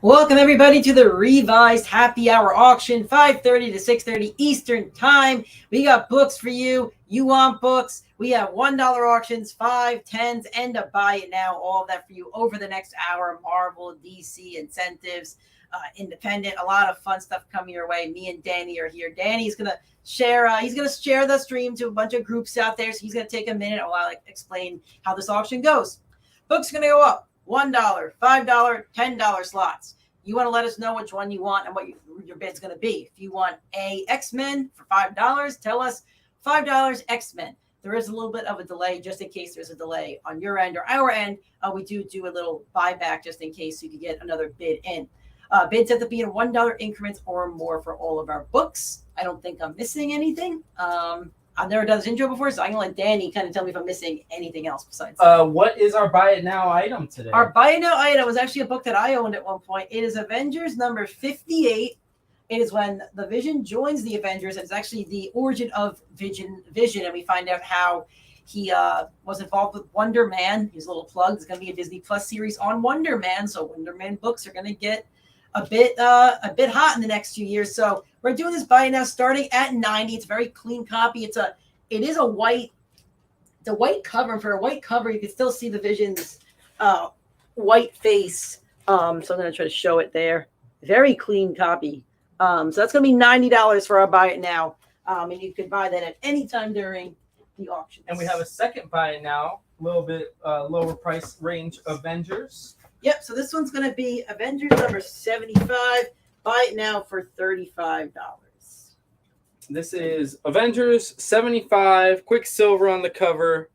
Welcome everybody to the revised happy hour auction, 5:30 to 6:30 Eastern time. We got books for you. You want books? We have $1 auctions, 5, 10s, and a buy it now. All of that for you over the next hour. Marvel, DC, incentives, independent, a lot of fun stuff coming your way. Me and Danny are here. Danny's gonna share. He's gonna share the stream to a bunch of groups out there. So he's gonna take a minute while I explain how this auction goes. Books are gonna go up. $1, $5, $10 slots. You want to let us know which one you want and what your bid's going to be. If you want a X-Men for $5, tell us $5 X-Men. There is a little bit of a delay just in case there's a delay on your end or our end. We do a little buyback just in case you could get another bid in. Bids have to be in $1 increments or more for all of our books. I don't think I'm missing anything. I've never done this intro before, so I'm going to let Danny kind of tell me if I'm missing anything else besides that. What is our buy it now item today? Our buy it now item was actually a book that I owned at one point. It is Avengers number 58. It is when the Vision joins the Avengers. It's actually the origin of Vision, and we find out how he was involved with Wonder Man. His little plug. There's going to be a Disney Plus series on Wonder Man, so Wonder Man books are going to get a bit hot in the next few years. So we're doing this buy it now starting at 90. It's a very clean copy. It is a white cover. And for a white cover, you can still see the Vision's white face. So I'm going to try to show it there. Very clean copy. So that's going to be $90 for our buy it now. And you can buy that at any time during the auction. And we have a second buy it now, a little bit lower price range Avengers. Yep, so this one's going to be Avengers number 75. Buy it now for $35. This is Avengers 75, Quicksilver on the cover.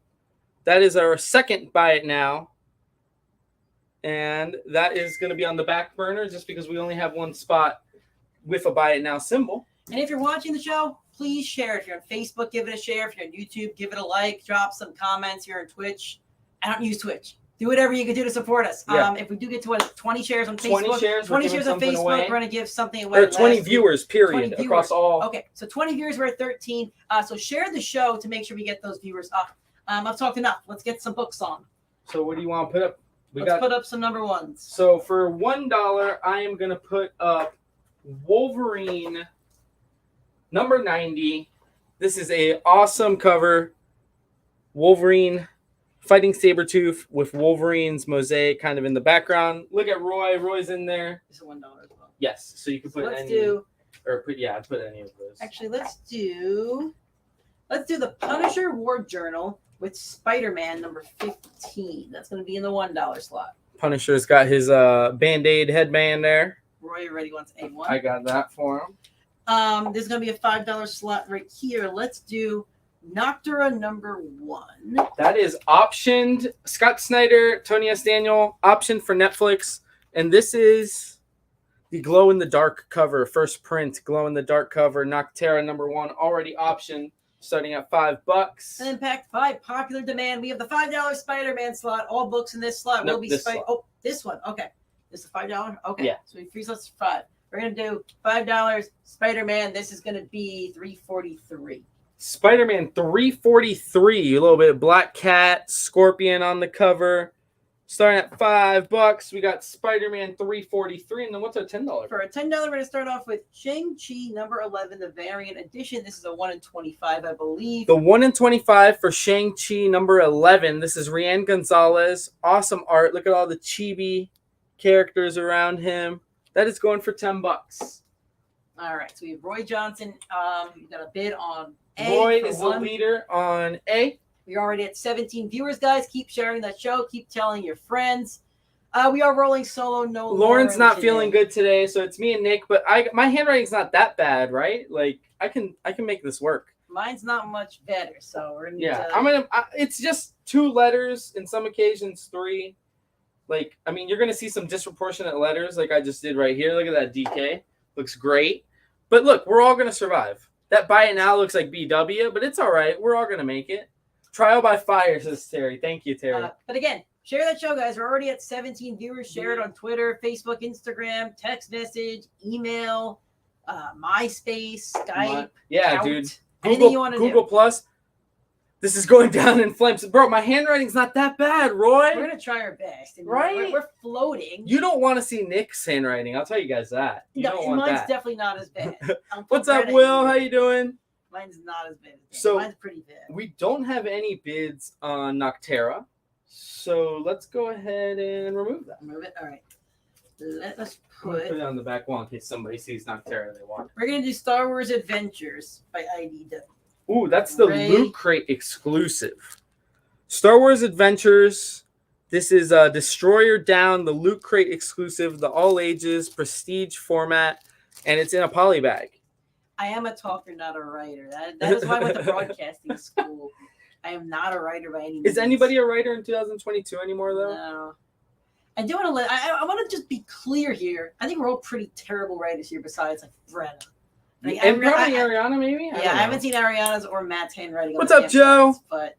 That is our second buy it now. And that is going to be on the back burner just because we only have one spot with a buy it now symbol. And if you're watching the show, please share. If you're on Facebook, give it a share. If you're on YouTube, give it a like. Drop some comments. If you're on Twitch, I don't use Twitch. Do whatever you can do to support us. Yeah. If we do get to 20 shares on Facebook, 20 shares on Facebook, we're going to give something away. Or 20 viewers, period, 20 across all. Okay, so 20 viewers, we're at 13. So share the show to make sure we get those viewers up. I've talked enough. Let's get some books on. So what do you want to put up? Let's put up some number ones. So for $1, I am going to put up Wolverine number 90. This is a awesome cover. Wolverine fighting Sabretooth with Wolverine's mosaic kind of in the background. Look at Roy. Roy's in there. It's a $1 as well. Yes. So you can put I'd put any of those. Actually, let's do the Punisher War Journal with Spider-Man number 15. That's going to be in the $1 slot. Punisher's got his Band-Aid headband there. Roy already wants A1. I got that for him. There's going to be a $5 slot right here. Let's do Noctura number 1. That is optioned. Scott Snyder, Tony S. Daniel, optioned for Netflix. And this is the glow-in-the-dark cover, first print, glow-in-the-dark cover, Noctura number 1, already optioned, starting at $5. Impact 5, popular demand. We have the $5 Spider-Man slot. All books in this slot will be Spider. Oh, this one. Okay. This is $5? Okay. Yeah. So we freeze us for 5. We're going to do $5 Spider-Man. This is going to be $343. Spider-Man 343, a little bit of Black Cat, Scorpion on the cover. Starting at $5, we got Spider-Man 343, and then what's our $10? For a $10, we're going to start off with Shang-Chi number 11, the variant edition. This is a 1 in 25, I believe. The 1 in 25 for Shang-Chi number 11. This is Rian Gonzalez. Awesome art. Look at all the chibi characters around him. That is going for $10. All right, so we have Roy Johnson. You got a bid on A. Roy is the leader on A. We're already at 17 viewers, guys. Keep sharing that show. Keep telling your friends. We are rolling solo. No, Lauren's not feeling good today, so it's me and Nick. But my handwriting's not that bad, right? Like I can make this work. Mine's not much better, so we're gonna. It's just 2 letters, and some occasions 3. Like you're gonna see some disproportionate letters, like I just did right here. Look at that DK. Looks great. But look, we're all gonna survive. That buy it now looks like BW, but it's all right. We're all gonna make it. Trial by fire, says Terry. Thank you, Terry. But again, share that show, guys. We're already at 17 viewers. Share it on Twitter, Facebook, Instagram, text message, email, MySpace, Skype. Yeah, Out. dude. Anything you want to do. Google Plus. This is going down in flames. Bro, my handwriting's not that bad, Roy. We're gonna try our best. And Right? We're floating. You don't want to see Nick's handwriting. I'll tell you guys that. You don't want mine's that. definitely not as bad. What's up, Will? How you doing? Mine's not as bad. So mine's pretty bad. We don't have any bids on Noctera, so let's go ahead and remove that. Remove it. All right. Let us Put it on the back wall in case somebody sees Noctera they want. We're gonna do Star Wars Adventures by IDW. Ooh, that's the Loot Crate exclusive. Star Wars Adventures. This is Destroyer Down, the Loot Crate exclusive, the all ages prestige format, and it's in a poly bag. I am a talker, not a writer. That is why I went to broadcasting school. I am not a writer by any means. Is anybody a writer in 2022 anymore, though? No. I do want to let. I want to just be clear here. I think we're all pretty terrible writers here, besides like Venom. Like, and probably Ariana, maybe. I haven't seen Ariana's or Matt's handwriting. What's up, Joe? But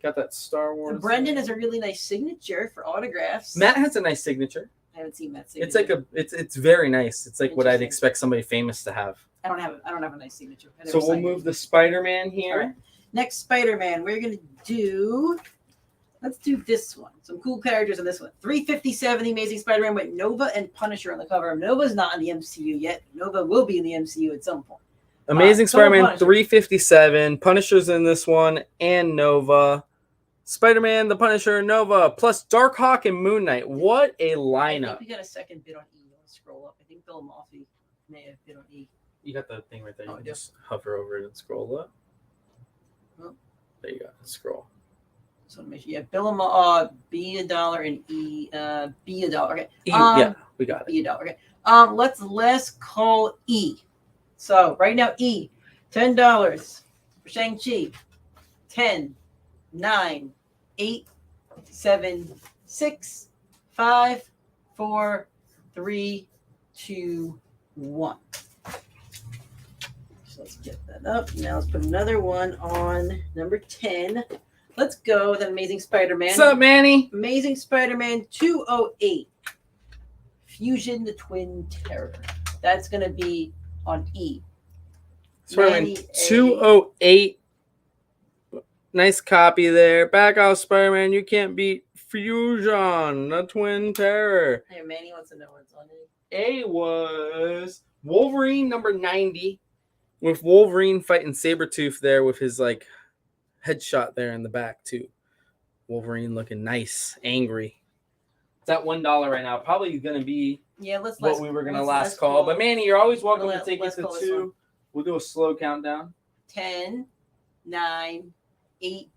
got that Star Wars. Brendan has a really nice signature for autographs. Matt has a nice signature. I haven't seen Matt's signature. It's like it's very nice. It's like what I'd expect somebody famous to have. I don't have a nice signature. So we'll move the Spider-Man here. Right. Next Spider-Man, we're gonna do. Let's do this one. Some cool characters in this one. 357, The Amazing Spider-Man with Nova and Punisher on the cover. Nova's not in the MCU yet. Nova will be in the MCU at some point. Amazing Spider-Man 357. Punisher's in this one and Nova. Spider-Man, the Punisher, Nova, plus Darkhawk and Moon Knight. What a lineup. I think we got a second bid on E. Let's scroll up. I think Bill Murphy may have bid on E. You got the thing right there. You can just hover over it and scroll up. Oh. There you go. Scroll. So make sure, Bill B $1 and E B $1. Okay. Yeah, we got it. B $1. Okay. Let's call E. So right now E, $10 for Shang-Chi. 10, 9, 8, 7, 6, 5, 4, 3, 2, 1. So let's get that up. Now let's put another one on number 10. Let's go with Amazing Spider-Man. What's up, Manny? Amazing Spider-Man 208. Fusion the Twin Terror. That's going to be on E. Spider-Man 208. Nice copy there. Back off, Spider-Man. You can't beat Fusion, the Twin Terror. Hey, Manny wants to know what's on A. A was Wolverine number 90. With Wolverine fighting Sabretooth there with his like headshot there in the back too. Wolverine looking nice, angry. It's at $1 right now. Probably going to be what we were going to last call. But Manny, you're always welcome to take it to 2. We'll do a slow countdown. 10, 9, 8,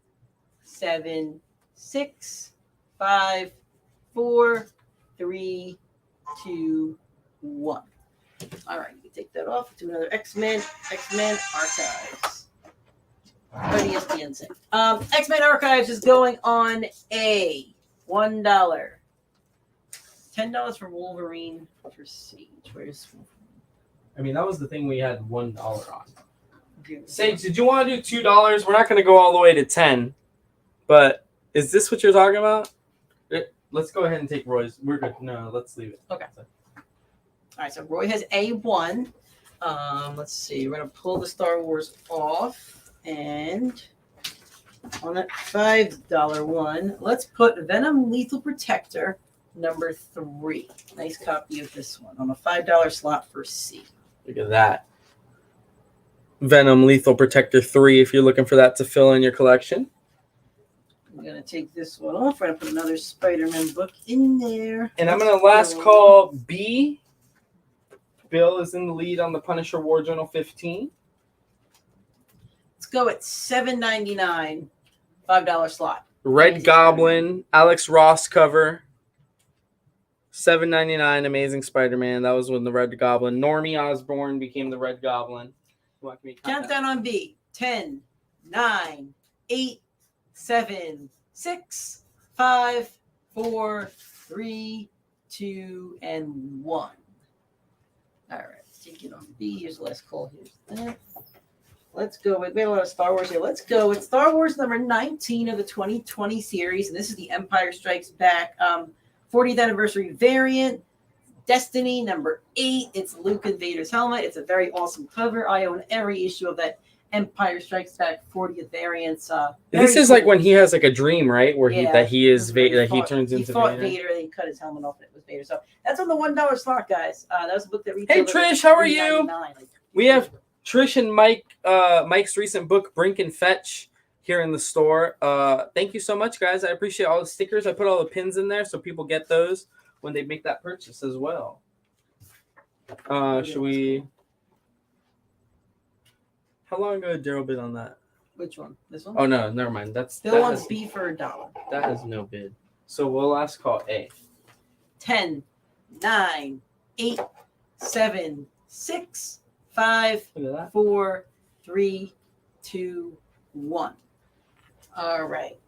7, 6, 5, 4, 3, 2, 1. All right, you take that off. Do another X-Men Archives. ESPN thing. X-Men Archives is going on A. $1. $10 for Wolverine for Sage. Where's Wolverine? I mean, that was the thing we had $1 on. Sage, did you want to do $2? We're not going to go all the way to 10. But is this what you're talking about? Let's go ahead and take Roy's. We're good. No, let's leave it. Okay. All right, so Roy has A1. Let's see. We're going to pull the Star Wars off. And on that $5 one, let's put Venom Lethal Protector number 3. Nice copy of this one on a $5 slot for C. Look at that. Venom Lethal Protector 3 if you're looking for that to fill in your collection. I'm going to take this one off. We're going to put another Spider-Man book in there. And I'm going to last call B. Bill is in the lead on the Punisher War Journal 15. Let's go at $7.99, $5 slot. Red Goblin, Alex Ross cover. $7.99, Amazing Spider-Man. That was when the Red Goblin. Normie Osborn became the Red Goblin. Countdown on B. 10, 9, 8, 7, 6, 5, 4, 3, 2, and 1. All right, take it on B. Here's the last call. Here's that. Let's go with, we have a lot of Star Wars here. Let's go with Star Wars number 19 of the 2020 series. And this is the Empire Strikes Back 40th anniversary variant. Destiny number 8. It's Luke and Vader's helmet. It's a very awesome cover. I own every issue of that Empire Strikes Back 40th variants. This is like when he has like a dream, right? Where he turns into fought Vader. and he cut his helmet off and it was Vader. So that's on the $1 slot, guys. That was a book that Hey retailed. Trish, how are you? We have Trish and Mike, Mike's recent book, Brink and Fetch, here in the store. Thank you so much, guys. I appreciate all the stickers. I put all the pins in there so people get those when they make that purchase as well. Should we? How long ago did Daryl bid on that? Which one? This one? Oh no, never mind. Still wants B for $1. That has no bid. So we'll last call A. 10, 9, 8, 7, 6, 5, 4, 3, 2, 1. All right.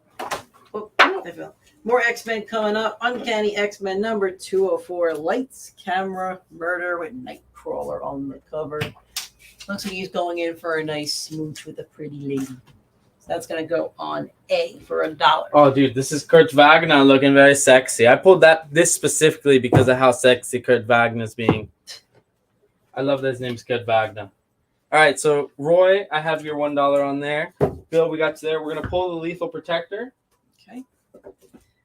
Oh, I fell. More X-Men coming up. Uncanny X-Men number 204. Lights, Camera, Murder with Nightcrawler on the cover. Looks like he's going in for a nice smooch with a pretty lady. So that's going to go on A for $1. Oh, dude, this is Kurt Wagner looking very sexy. I pulled this specifically because of how sexy Kurt Wagner's being. I love that his name's Kurt Wagner. All right, so Roy, I have your $1 on there. Bill, we got you there. We're going to pull the Lethal Protector. Okay.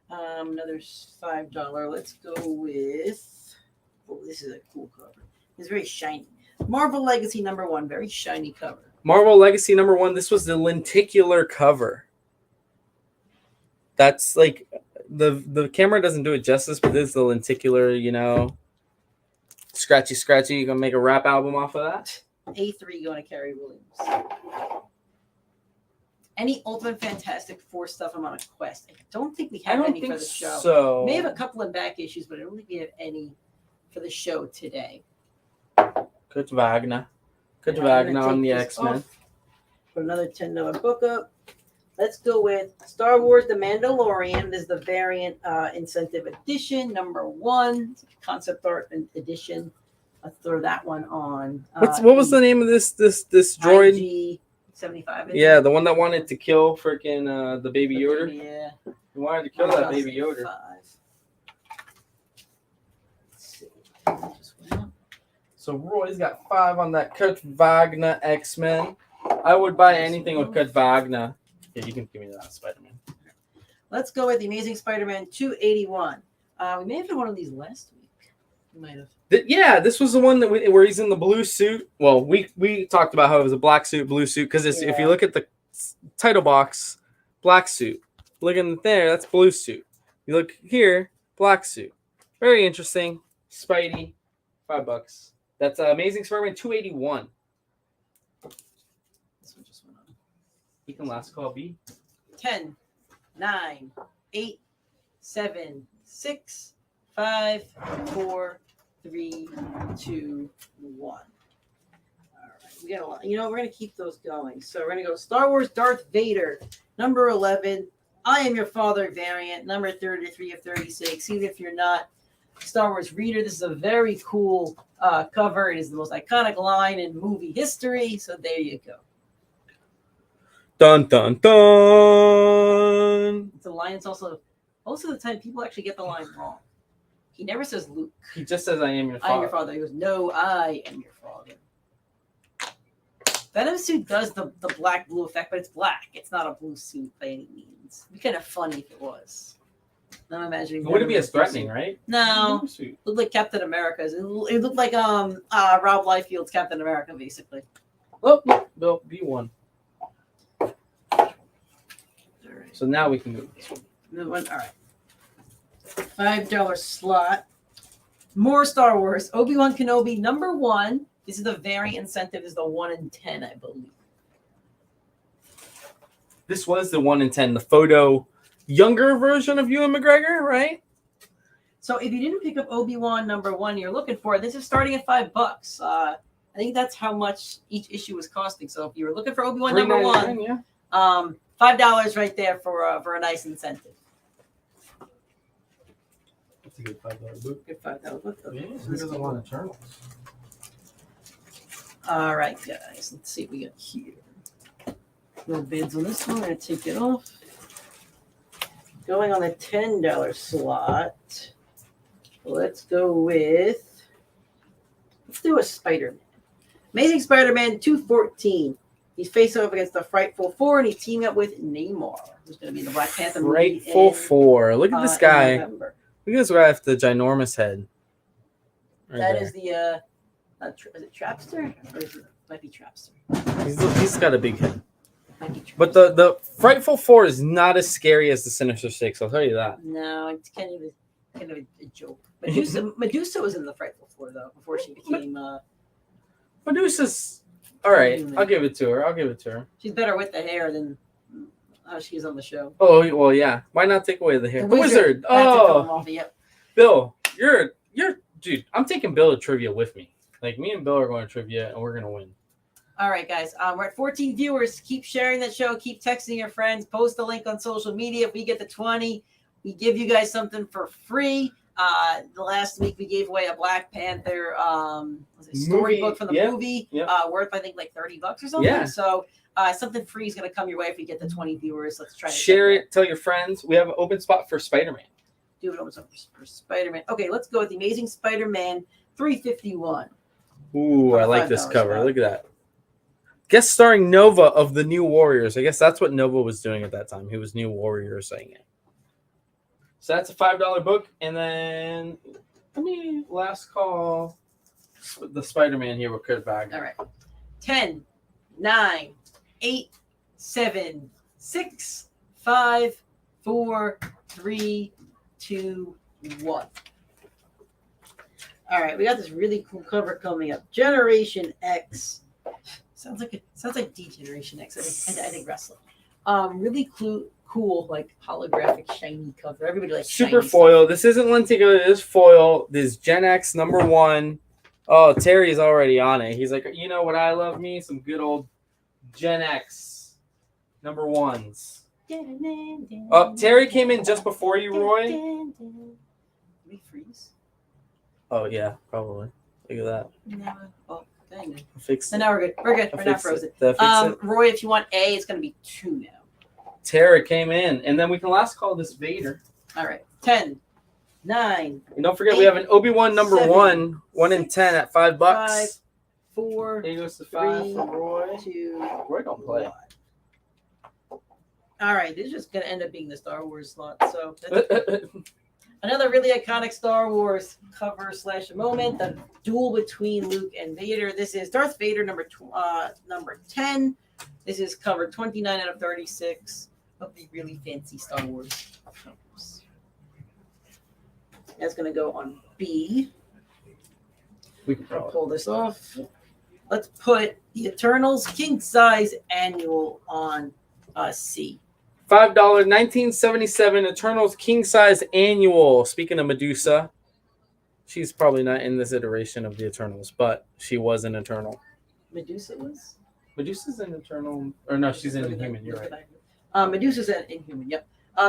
Another $5. Let's go with... Oh, this is a cool cover. It's very shiny. Marvel Legacy number 1, very shiny cover. Marvel Legacy number 1. This was the lenticular cover. That's like the camera doesn't do it justice, but this is the lenticular, scratchy. You gonna make a rap album off of that? A3 going to Carrie Williams. Any Ultimate Fantastic Four stuff? I'm on a quest. I don't think we have any for the show. So. We may have a couple of back issues, but I don't think we have any for the show today. Kurt Wagner. Kurt Wagner on the X-Men. Put another $10 book up. Let's go with Star Wars The Mandalorian. This is the variant incentive edition, number 1. Concept art edition. Let's throw that one on. What was the name of this droid? IG-75. Yeah, the one that wanted to kill freaking the Baby Yoda. Yeah. He wanted to kill that Baby Yoda. Let's see. So Roy's got 5 on that Kurt Wagner X-Men. I would buy anything with Kurt Wagner. Yeah, you can give me that Spider-Man. Let's go with the Amazing Spider-Man 281. We may have done one of these last week. We might have. Yeah, this was the one where he's in the blue suit. Well, we talked about how it was a black suit, blue suit, because if you look at the title box, black suit. Look in there, that's blue suit. You look here, black suit. Very interesting. Spidey, $5. That's Amazing Spider-Man 281. This one just went on. You can last call B. 10, 9, 8, 7, 6, 5, 4, 3, 2, 1. All right, we got a lot. We're going to keep those going. So we're going to go Star Wars Darth Vader, number 11. I Am Your Father variant, number 33 of 36. Even if you're not a Star Wars reader, this is a very cool cover. It is the most iconic line in movie history. So there you go. Dun, dun, dun. It's a line. It's also, most of the time, people actually get the line wrong. He never says Luke. He just says, I am your father. I am your father. He goes, no, I am your father. Venom suit does the black-blue effect, but it's black. It's not a blue suit by any means. It'd be kind of funny if it was. I'm imagining. It wouldn't be as threatening, right? No. It looked like Captain America's. It looked like Rob Liefeld's Captain America, basically. Oh, Bill, B1. So now we can move this one. All right. $5 slot. More Star Wars. Obi-Wan Kenobi, number 1. This is the variant incentive. Is the 1 in 10, I believe. This was the 1 in 10. The photo younger version of Ewan McGregor, right? So if you didn't pick up Obi-Wan number 1 you're looking for, this is starting at $5. I think that's how much each issue was costing. So if you were looking for Obi-Wan number 1, yeah. $5 right there for a nice incentive. That's a good $5 book. Good $5 book. Okay. Yeah, who doesn't want Eternals? All right, guys. Let's see what we got here. No bids on this one. I'm going to take it off. Going on the $10 slot. Let's go with. Let's do a Spider-Man. Amazing Spider-Man 214. He's facing up against the Frightful Four, and he's teaming up with Namor, who's going to be in the Black Panther movie. Frightful Four. Look at this guy. In Look November. at this guy with the ginormous head. Right That there. is the is it Trapster? Or is it might be Trapster? He's got a big head. Might be Trapster. But the Frightful Four is not as scary as the Sinister Six. I'll tell you that. No, it's kind of a joke. Medusa was in the Frightful Four though before she became. Medusa's all right. I'll give it to her. She's better with the hair than how she is on the show. Oh well, yeah. Why not take away the hair? The Wizard. That's Oh, yep. Bill, you're dude. I'm taking Bill to trivia with me. Like me and Bill are going to trivia, and we're gonna win. All right, guys. We're at 14 viewers. Keep sharing that show. Keep texting your friends. Post the link on social media. If we get to 20, we give you guys something for free. The last week we gave away a Black Panther storybook from the movie, worth I think like $30 or something. Yeah. So something free is going to come your way if we get to 20 viewers. Let's try to share it. Tell your friends. We have an open spot for Spider-Man. Do it almost for Spider-Man. Okay, let's go with the Amazing Spider-Man 351. Ooh, I like this cover. Spot. Look at that. Guest starring Nova of the New Warriors. I guess that's what Nova was doing at that time. He was New Warriors saying it. So that's a $5 book. And then, last call. The Spider-Man here with Kurt Bag. All right. 10, 9, 8, 7, 6, 5, 4, 3, 2, 1. All right, we got this really cool cover coming up. Generation X. Sounds like D-Generation X. I think wrestling. Really cool, like holographic shiny cover. Everybody likes super foil. Stuff. This isn't lenticular. This is foil. This is Gen X #1. Oh, Terry's already on it. He's like, you know what I love me? Some good old Gen X #1s. Terry came in just before you, Roy. Did we freeze? Oh yeah, probably. Look at that. No. Oh, dang it. Fix it. So now we're good. We're good. We're not frozen. Roy, if you want A, it's going to be 2 now. Tara came in, and then we can last call this Vader. All right. 10, 9. And don't forget, 8, we have an Obi-Wan #1, 1 in 10 at $5. 5, 4. Here goes the 5 3, for Roy. 2. Roy don't play. 1. All right. This is just going to end up being the Star Wars slot. So that's another really iconic Star Wars cover / moment. The duel between Luke and Vader. This is Darth Vader number 10. This is cover 29 out of 36 of the really fancy Star Wars covers. That's going to go on B. We can pull this off. Let's put the Eternals King Size Annual on C. $5, 1977 Eternals King Size Annual. Speaking of Medusa, she's probably not in this iteration of the Eternals, but she was an Eternal. Medusa was? Medusa's an Eternal, or no, she's an Inhuman. You're right. Medusa's an Inhuman. Yep.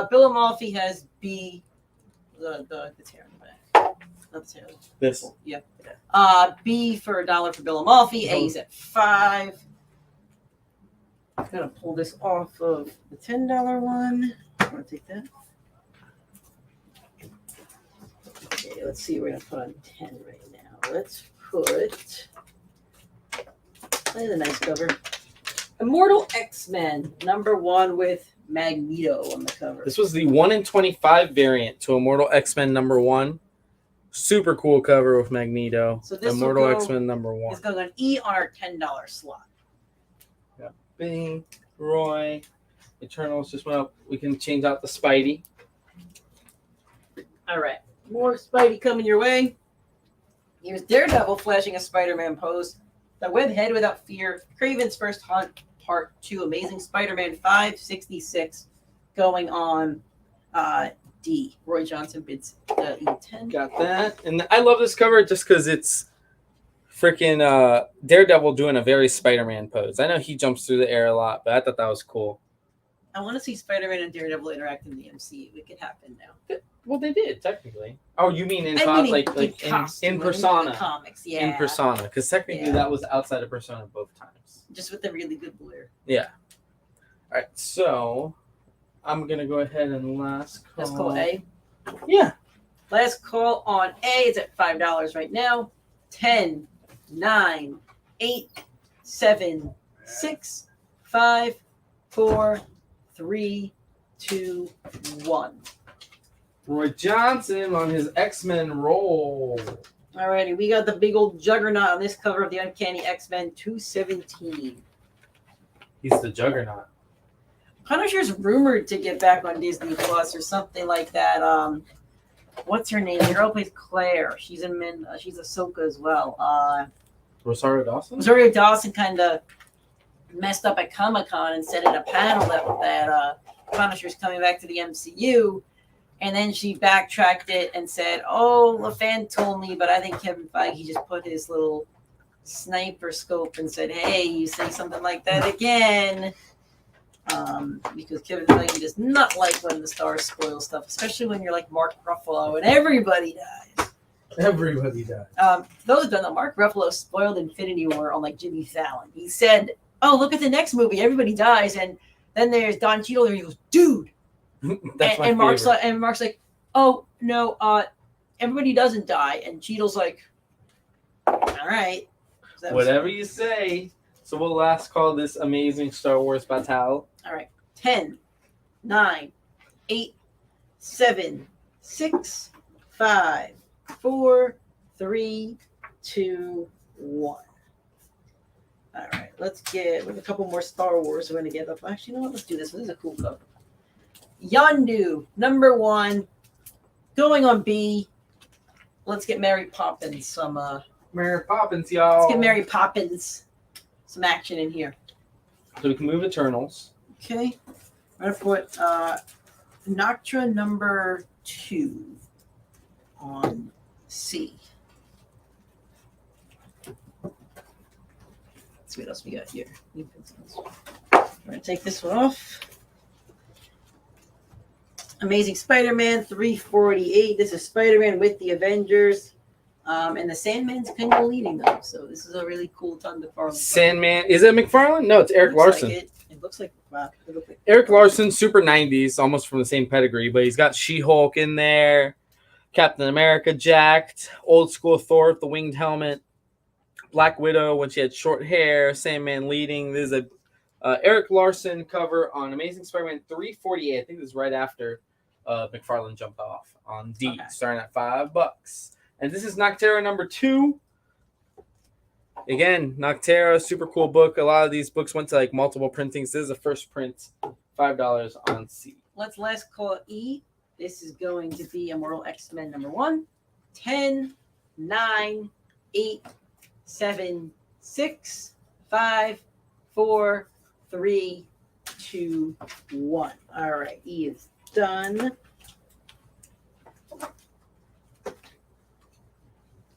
Bill Amalfi has B. The tear in the back. Not the tear. This. Yep. B for $1 for Bill Amalfi. A is at 5. I'm gonna pull this off of the $10 one. I'm gonna take that. Okay, let's see. We're gonna put on 10 right now. Let's put. That's a nice cover. Immortal X-Men #1 with Magneto on the cover. This was the 1 in 25 variant to Immortal X-Men #1. Super cool cover with Magneto. So this Immortal X-Men #1. It's going to go an E on our $10 slot. Yeah. Bing, Roy, Eternals just went up. We can change out the Spidey. All right. More Spidey coming your way. Here's Daredevil flashing a Spider-Man pose. The Web Head Without Fear. Craven's First Hunt Part 2. Amazing Spider-Man 566 going on D. Roy Johnson bids E10. Got that. And I love this cover just because it's freaking Daredevil doing a very Spider-Man pose. I know he jumps through the air a lot, but I thought that was cool. I want to see Spider-Man and Daredevil interact in the MCU. It could happen now. Well, they did, technically. Oh, you mean in costume, in Persona? In the comics, yeah. In Persona, because technically that was outside of Persona both times. Just with the really good blur. Yeah. All right, so I'm going to go ahead and last call. Let's call A? Yeah. Last call on A. It's at $5 right now. 10, 9, 8, 7, 6, 5, 4, 3, 2, 1. Roy Johnson on his X-Men roll. Alrighty, we got the big old juggernaut on this cover of the Uncanny X-Men 217. He's the juggernaut. Punisher's rumored to get back on Disney Plus or something like that. What's her name? The girl plays Claire. She's she's Ahsoka as well. Rosario Dawson? Rosario Dawson kind of messed up at Comic-Con and said in a panel that Punisher's coming back to the MCU. And then she backtracked it and said, "Oh, a fan told me, but I think Kevin Feige just put his little sniper scope and said, hey, you say something like that again." Because Kevin Feige does not like when the stars spoil stuff, especially when you're like Mark Ruffalo and everybody dies. Everybody dies. Those who don't know, Mark Ruffalo spoiled Infinity War on like Jimmy Fallon. He said, "Oh, look at the next movie, everybody dies," and then there's Don Cheadle there. He goes, "Dude." And Mark's like, "Oh no, everybody doesn't die." And Cheadle's like, "All right, whatever you say." So we'll last call this amazing Star Wars battle. All right, 10, 9, 8, 7, 6, 5, 4, 3, 2, 1. All right, let's get with a couple more Star Wars. We're gonna get up. Actually, you know what? Let's do this. This is a cool cover. Yondu, number 1, going on B. Let's get Mary Poppins some. Mary Poppins, y'all. Let's get Mary Poppins some action in here. So we can move Eternals. Okay, I'm gonna put Noctra number 2 on C. Let's see what else we got here. I'm gonna take this one off. Amazing Spider-Man 348. This is Spider-Man with the Avengers. And the Sandman's kind of leading them. So this is a really cool Todd McFarlane. Sandman. Is it McFarlane? No, it's Eric Larson. Like it looks like, wow. Eric Larson, super 90s, almost from the same pedigree, but he's got She-Hulk in there, Captain America jacked, old school Thor with the winged helmet, Black Widow when she had short hair, Sandman leading. This is a Eric Larson cover on Amazing Spider-Man 348. I think this is right after McFarlane jumped off on D, okay, starting at $5. And this is Noctera number 2. Again, Noctera, super cool book. A lot of these books went to like multiple printings. This is a first print, $5 on C. Let's last call E. This is going to be Immortal X-Men number 1. 10, 9, 8, 7, 6, 5, 4, 3, 2, 1. All right, E is done.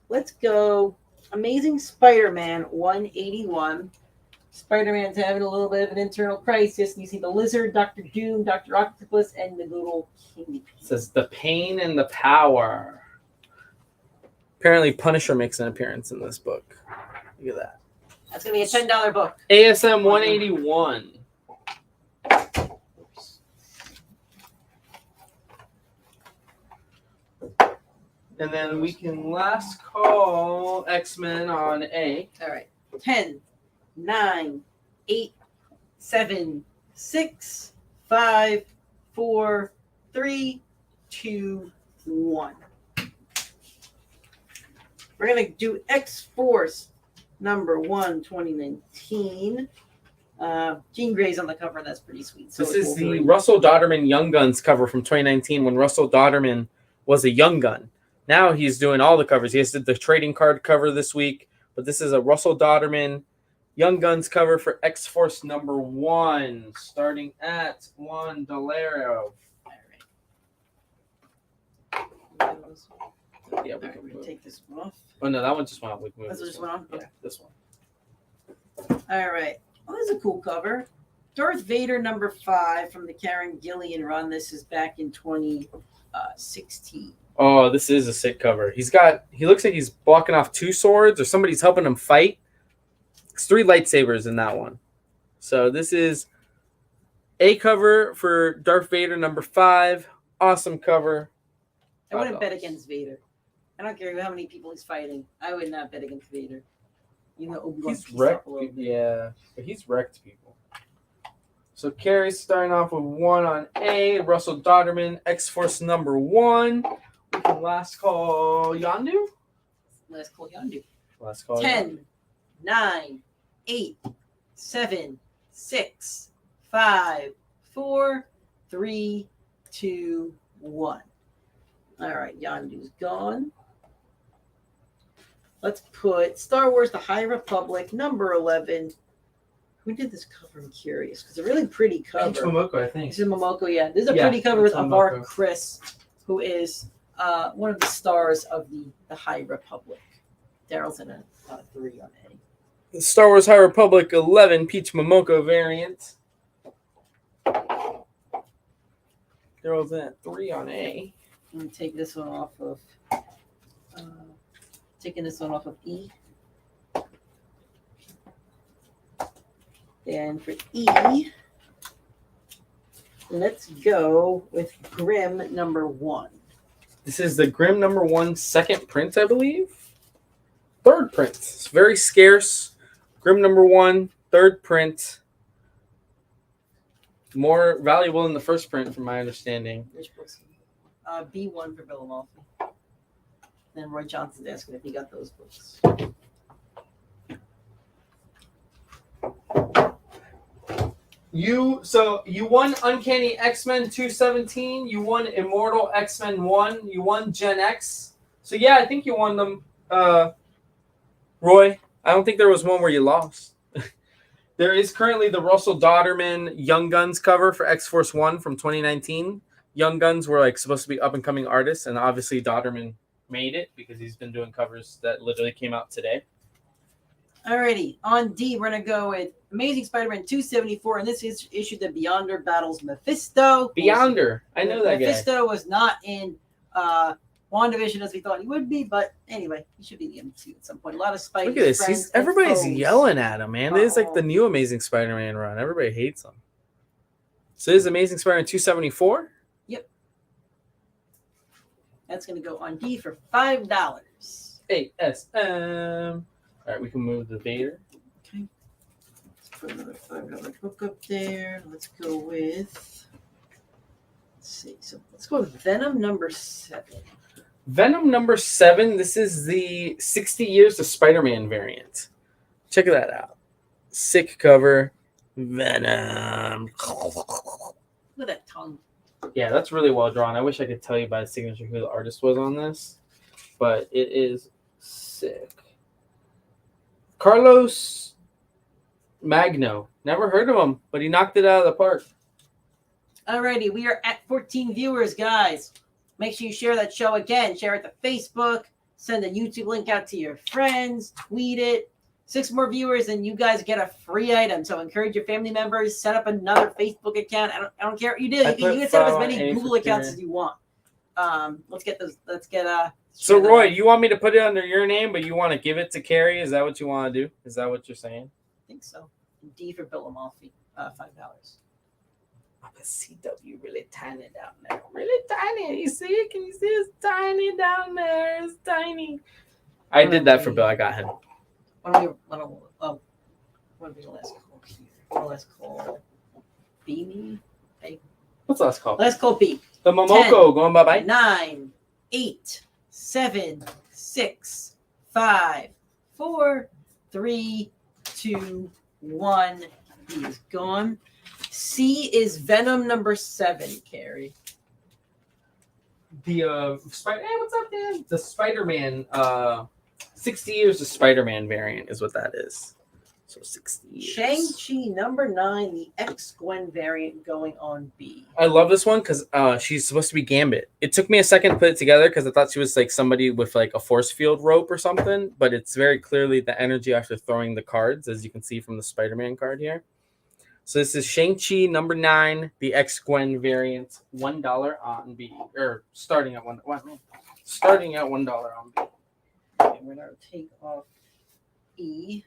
Let's go Amazing Spider-Man 181. Spider-Man's having a little bit of an internal crisis. You see the Lizard, Dr. Doom, Dr. Octopus, and the little Kingpin. It says the pain and the power. Apparently Punisher makes an appearance in this book. Look at that. That's going to be a $10 book. ASM 181. And then we can last call X-Men on A. All right. 10, 9, 8, 7, 6, 5, 4, 3, 2, 1. We're going to do X-Force number 1, 2019. Jean Grey's on the cover. That's pretty sweet. So this is the Russell Dodderman Young Guns cover from 2019 when Russell Dodderman was a young gun. Now he's doing all the covers. He just did the trading card cover this week, but this is a Russell Dodderman Young Guns cover for X-Force number 1, starting at $1. All right. Yeah, we can take this one off. Oh no, that one just went off. We can move this just went off? Yeah, this one. All right. Well, this is a cool cover. Darth Vader number 5 from the Karen Gillian run. This is back in 2016. Oh, this is a sick cover. He looks like he's blocking off 2 swords or somebody's helping him fight. It's 3 lightsabers in that one. So this is a cover for Darth Vader number 5. Awesome cover. I wouldn't bet against Vader. I don't care how many people he's fighting. I would not bet against Vader. You know, he's wrecked. Yeah, but he's wrecked people. So Carrie's starting off with 1 on A. Russell Dodderman, X-Force number 1. We can last call Yondu. Last call Yondu. Last call 10, 9, 8, 7, 6, 5, 4, 3, 2, 1. All right, Yondu's gone. Let's put Star Wars The High Republic, number 11. Who did this cover? I'm curious, because it's a really pretty cover. It's Momoko, I think. This is Momoko, yeah. This is a pretty cover with Momoko. Avar Chris, who is one of the stars of the High Republic. Daryl's in a 3 on A. The Star Wars High Republic 11 Peach Momoko variant. Daryl's in at 3 on A. I'm gonna take this one off of taking this one off of E. And for E, let's go with Grimm number 1. This is the Grimm number 1 second print, I believe. Third print. It's very scarce. Grimm number 1, third print. More valuable than the first print, from my understanding. Which books? B1 for Bill Amalfi. Then Roy Johnson's asking if he got those books. You won Uncanny X-Men 217. You won Immortal X-Men 1. You won Gen X. So yeah, I think you won them, Roy. I don't think there was one where you lost. There is currently the Russell Dodderman Young Guns cover for X-Force 1 from 2019. Young Guns were like supposed to be up-and-coming artists, and obviously Dodderman made it because he's been doing covers that literally came out today. Alrighty, on D, we're going to go with Amazing Spider-Man 274, and this is issued the Beyonder Battles Mephisto. Beyonder. I know that guy. Mephisto was not in WandaVision as we thought he would be, but anyway, he should be in the MCU at some point. A lot of Spidey. Look at this. Everybody's yelling at him, man. This is like the new Amazing Spider-Man run. Everybody hates him. So this is Amazing Spider-Man 274? Yep. That's going to go on D for $5. ASM. All right, we can move the Vader. Okay. Let's put another $5 book up there. Let's go with, let's see. So let's go with Venom number 7. Venom number 7. This is the 60 Years of Spider-Man variant. Check that out. Sick cover. Venom. Look at that tongue. Yeah, that's really well drawn. I wish I could tell you by the signature who the artist was on this, but it is sick. Carlos Magno. Never heard of him, but he knocked it out of the park. Alrighty, we are at 14 viewers, guys. Make sure you share that show again. Share it to Facebook. Send the YouTube link out to your friends. Tweet it. 6 more viewers and you guys get a free item. So encourage your family members. Set up another Facebook account. I don't care what you do. You can set up as many Google accounts as you want. Let's get those. So Roy, you want me to put it under your name, but you want to give it to Carrie? Is that what you want to do? Is that what you're saying? I think so. D for Bill Amalfi, $5. CW really tiny down there. Really tiny. You see? Can you see? It's tiny down there. It's tiny. I did that for Bill. I got him. What do we last call here? Last call B. What's last call? Last call B. The Momoko 10, going bye-bye. 9, 8, 7, 6, 5, 4, 3, 2, 1. He is gone. C is Venom number 7, Carrie. The Spider. Hey, what's up, Dan? The Spider-Man. 60 Years of Spider-Man variant is what that is. So 60 years. Shang-Chi number 9, the X-Gwen variant going on B. I love this one because she's supposed to be Gambit. It took me a second to put it together because I thought she was like somebody with like a force field rope or something, but it's very clearly the energy after throwing the cards, as you can see from the Spider-Man card here. So this is Shang-Chi number 9, the X-Gwen variant, $1 on B, or starting at $1 on B. Okay, we're going to take off E.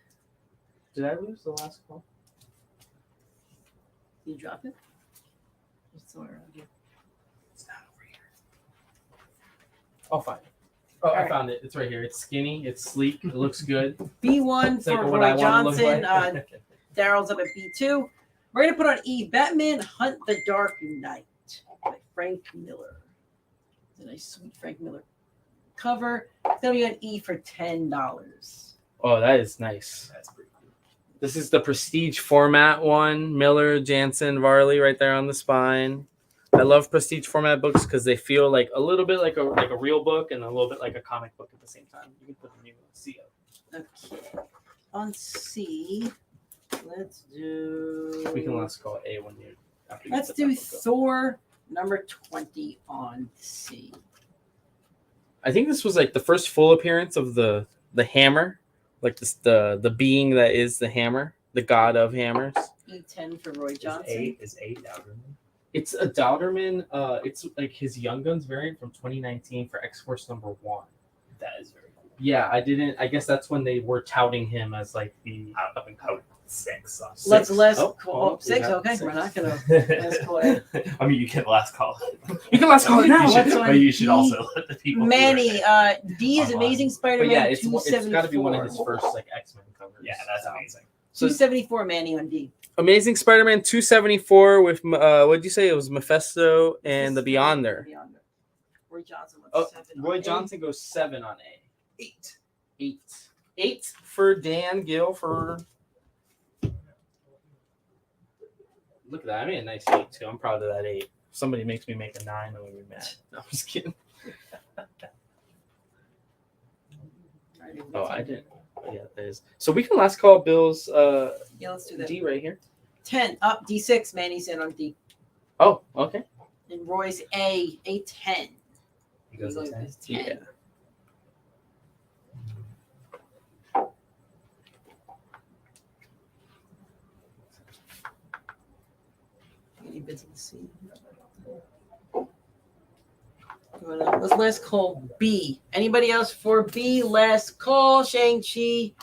Did I lose the last call? You drop it? It's somewhere around here. It's not over here. I'll find it. Oh, All I right. found it. It's right here. It's skinny. It's sleek. It looks good. B1 It's like for what I Roy want to look Johnson. like. Daryl's up at B2. We're going to put on E, Batman Hunt the Dark Knight by Frank Miller. It's a nice, sweet Frank Miller cover. It's going to be on E for $10. Oh, that is nice. That's pretty cool. This is the prestige format one. Miller, Jansen, Varley right there on the spine. I love prestige format books because they feel like a little bit like a real book and a little bit like a comic book at the same time. You can put the new C up. Okay. On C, let's do... We can last call A when you... Let's do Thor number 20 on C. I think this was like the first full appearance of the hammer. Like this, the being that is the hammer. The god of hammers. E10 for Roy Johnson. Is A Dowderman? It's a Dowderman. It's like his Young Guns variant from 2019 for X-Force number 1. That is very cool. Yeah, I guess that's when they were touting him as like the Up and code 6. Let's Oh, call oh, 6. we have Okay, 6. we're not going to last call it. I mean, you can last call it. You can last call it now. You should, What's on but you should D? also let the people. Manny, D is Online. Amazing But Spider-Man yeah, it's 274. got to be one of his first like X-Men covers. Yeah, that's amazing. So 274 Manny on D. Amazing Spider-Man 274 with what did you say? It was Mephisto and the Beyonder. Roy Johnson with Oh, 7 on Roy A. Johnson goes 7 on A. 8 for Dan Guilford. Look at that. I made a nice 8 too. I'm proud of that 8. If somebody makes me make a 9, I'm gonna be mad. No, I'm just kidding. Oh, I didn't. Yeah, that is. So we can last call Bill's Yeah, let's do that. D right here. 10 up D6. Manny's in on D. Oh, okay. And Roy's A 10. He goes to 10. Yeah. Any bids on the C? Let's last call B. Anybody else for B? Last call. Shang-Chi,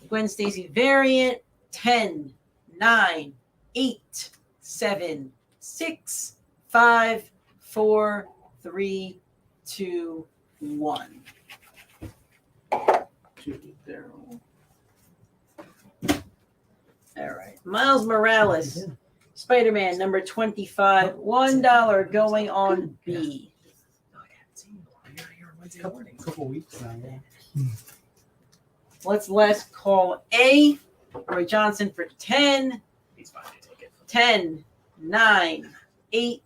Gwen Stacy variant. 10, 9, 8, 7, 6, 5, 4, 3, 2, 1. All right. Miles Morales, Spider-Man number 25. $1 going on B. Couple weeks now. Yeah. Let's last call A. Roy Johnson for 10. He's fine to take it. 10, 9, 8,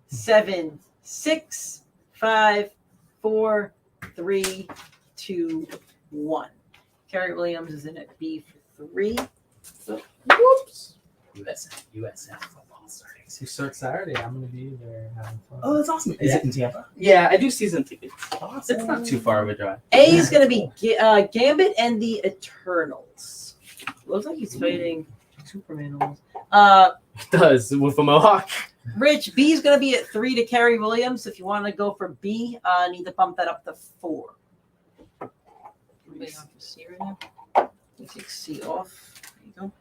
7, 6, 5, 4, 3, 2, 1. Carrie Williams is in at B for 3. So, whoops. USF football starting. We start Saturday. I'm gonna be there having fun. Oh, that's awesome. Is it in Tampa? Yeah, I do season tickets. Awesome. It's not too far of a drive. A is going to be Gambit and the Eternals. Looks like he's fighting Superman almost. It does with a mohawk. Rich, B is going to be at 3 to Carrie Williams. If you want to go for B, need to bump that up to 4. Everybody off for C right now? You take C off. There you go.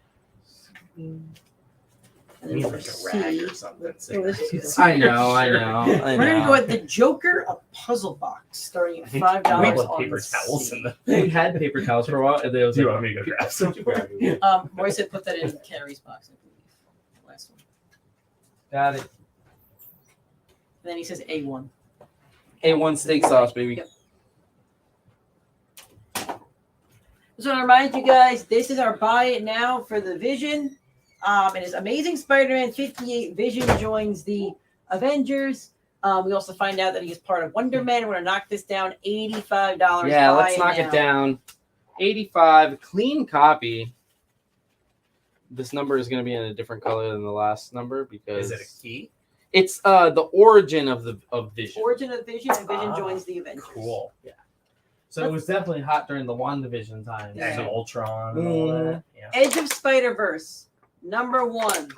And Need then like for a rag C, or something. oh, this is I know. we're going to go with the Joker, a puzzle box, starting I at think $5 we on put paper towels C. in the. We had paper towels for a while, and then it was Do you like, want me to go grab some? Roy said put that in Carrie's box, I believe. Last one. got it. And then he says A1. A1 steak sauce, baby. Yep. Just want to remind you guys, this is our buy it now for the Vision. It is Amazing Spider-Man 58. Vision joins the Avengers. We also find out that he is part of Wonder Man. We're going to knock this down $85. Yeah, Buy let's knock now. it down. 85, clean copy. This number is going to be in a different color than the last number because Is it a key? it's the origin of Vision. Origin of Vision, and Vision Ah, joins the Avengers. Cool. Yeah. So it was definitely hot during the WandaVision time. Yeah. And Ultron and all that. Yeah. Edge of Spider-Verse, number 1.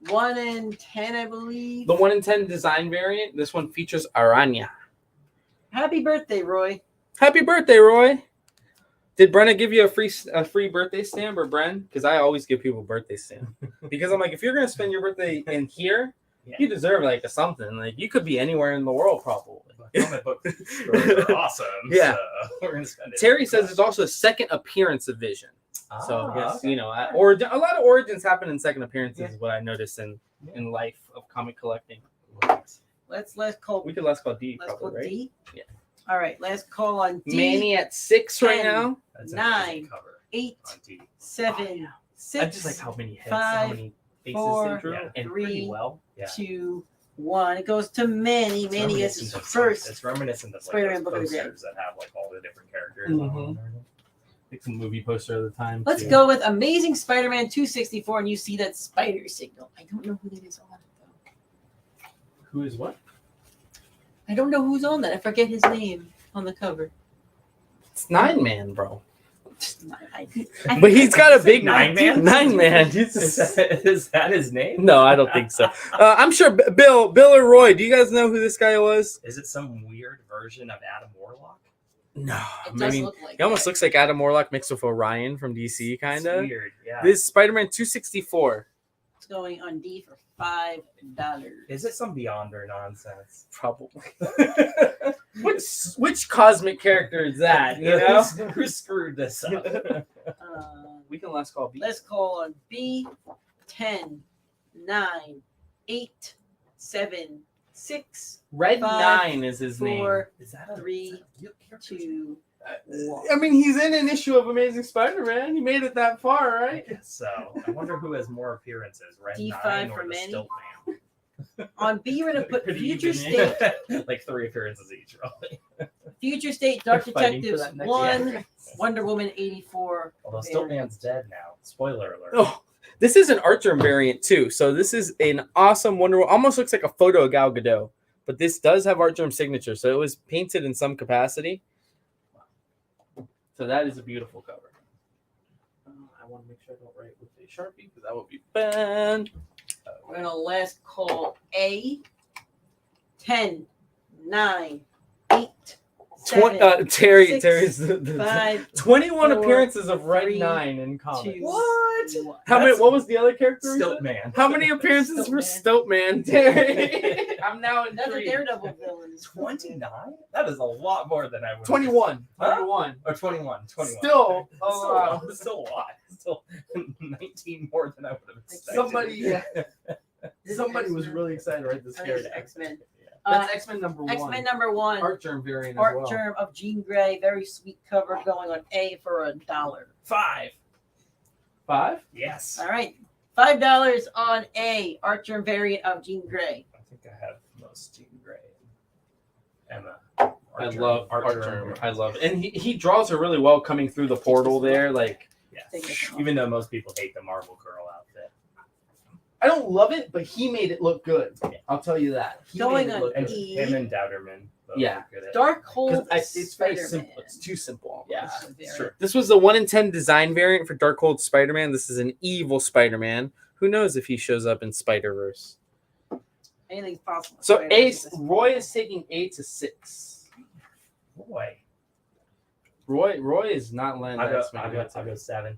1 in 10, I believe. The 1 in 10 design variant. This one features Aranya. Happy birthday, Roy. Happy birthday, Roy. Did Brenna give you a free birthday stamp or Bren? Because I always give people birthday stamp. Because I'm like, if you're gonna spend your birthday in here, Yeah. you deserve like something. Like you could be anywhere in the world, probably. Comic book stores are awesome. Yeah. So we're gonna spend it. Terry says it's also a second appearance of Vision. So yes, okay. a lot of origins happen in second appearances. Is what I noticed in life of comic collecting. Let's call. We could last call D Let's probably, call right? D. Yeah. All right, last call on D. Manny at 6 right 10, now. That's an 9, amazing cover 8, on D. 7, 6. I just like how many heads, 5, how many faces 4, they drew. Yeah. And 3, pretty well. Yeah. 2, 1. It goes to Manny. It's Manny gets reminiscent his of first. It's reminiscent of like Spider-Man those book of the day. posters that have like all the different characters. Mhm. on them. Like some movie poster of the time. Let's too. go with Amazing Spider-Man 264, and you see that spider signal. I don't know who that is on it, though. Who is what? I don't know who's on that. I forget his name on the cover. It's 9 Man, bro. I But he's got a big 9 Man? 9 Man. Is that his name? No, I don't think so. I'm sure Bill or Roy. Do you guys know who this guy was? Is it some weird version of Adam Warlock? No, It I does mean, look like he almost that. looks like Adam Warlock mixed with Orion from DC, kind It's of. weird. Yeah. This is Spider-Man 264. It's going on D for $5. Is it some Beyonder nonsense? Probably. Which cosmic character is that? You know? Who screwed this up? We can last call B. Let's call on B. 10, 9, 8, 7, 6, Red 5, 9 is his 4, Is that a 3, 2, name. I mean, he's in an issue of Amazing Spider-Man. He made it that far, I right? guess so. I wonder who has more appearances, Red D5 9 for or the Manny. Stilt Man. On B, we're going to put Pretty Future even. State, Like 3 appearances each, probably. Future State, Dark They're fighting for Detectives that next 1, Yeah. Wonder Woman 84. Although Stilt Man's dead now. Spoiler alert. Oh, this is an Artgerm variant too. So this is an awesome Wonder Woman. Almost looks like a photo of Gal Gadot, but this does have Artgerm signature. So it was painted in some capacity. So that is a beautiful cover. I want to make sure I don't write with a Sharpie because that would be bad. We're going to last call A. 10, 9, 8, 7, Terry's 6, the 5, 21 4, appearances of Red 3, 9 in comics. 2, What? 1. How many? What was the other character? Stilt Man. How many appearances for Stilt Stiltman, Terry? I'm now That's a intrigued. Daredevil villain. 29? That is a lot more than I would 21. Huh? 21. Or 21. 21. Still, Still a lot. Still 19 more than I would have expected. somebody was really excited to write this That is character. X-Men. That's X-Men number 1. X-Men number 1. Artgerm variant as Art well. Germ of Jean Grey. Very sweet cover going on A for $1. 5. 5? Yes. All right. $5 on A. Art Germ variant of Jean Grey. I think I have most Jean Grey. Emma. I love Artgerm. I love it. And he draws her really well coming through the portal there. Like, Yes. Even though most people hate the Marvel Girl outfit. I don't love it, but he made it look good. I'll tell you that. He Going made it on look And good. E. him and Dowderman. both Yeah. are good at it. Darkhold It's very Spider-Man. simple. It's too simple. Yeah. Variant. Sure. This was the 1 in 10 design variant for Darkhold Spider-Man. This is an evil Spider-Man. Who knows if he shows up in Spider-Verse? Anything's possible. So Spider-Man. Roy is taking A to 6. Boy. Roy is not letting that I'll go 7.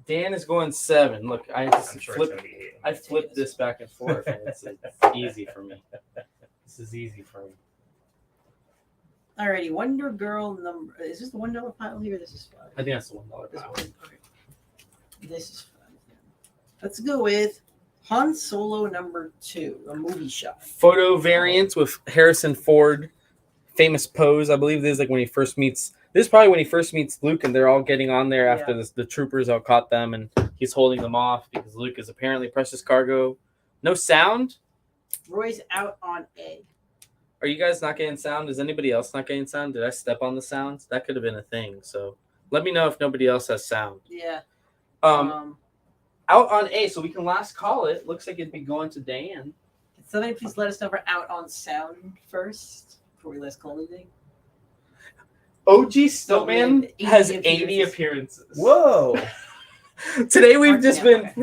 Dan is going 7. Look, I just I'm sure flip. it's going to be 8. I flipped this back and forth, and it's easy for me. This is easy for me. Alrighty, Wonder Girl number. Is this the $1 pile here? This is $5. I think that's the $1 This power. one. Okay. This is $5. Let's go with Han Solo number 2, a movie shot. Photo variant with Harrison Ford, famous pose. I believe this is like when he first meets. This is probably when he first meets Luke, and they're all getting on there after the troopers all caught them, and he's holding them off because Luke is apparently precious cargo. No sound. Roy's out on A. Are you guys not getting sound? Is anybody else not getting sound? Did I step on the sounds? That could have been a thing. So let me know if nobody else has sound. Yeah. Out on A, so we can last call it. Looks like it'd be going to Dan. Can somebody please let us know if we're out on sound first before we last call anything? OG Stiltman With 80 has 80 appearances. appearances. Whoa. Today we've just Yeah.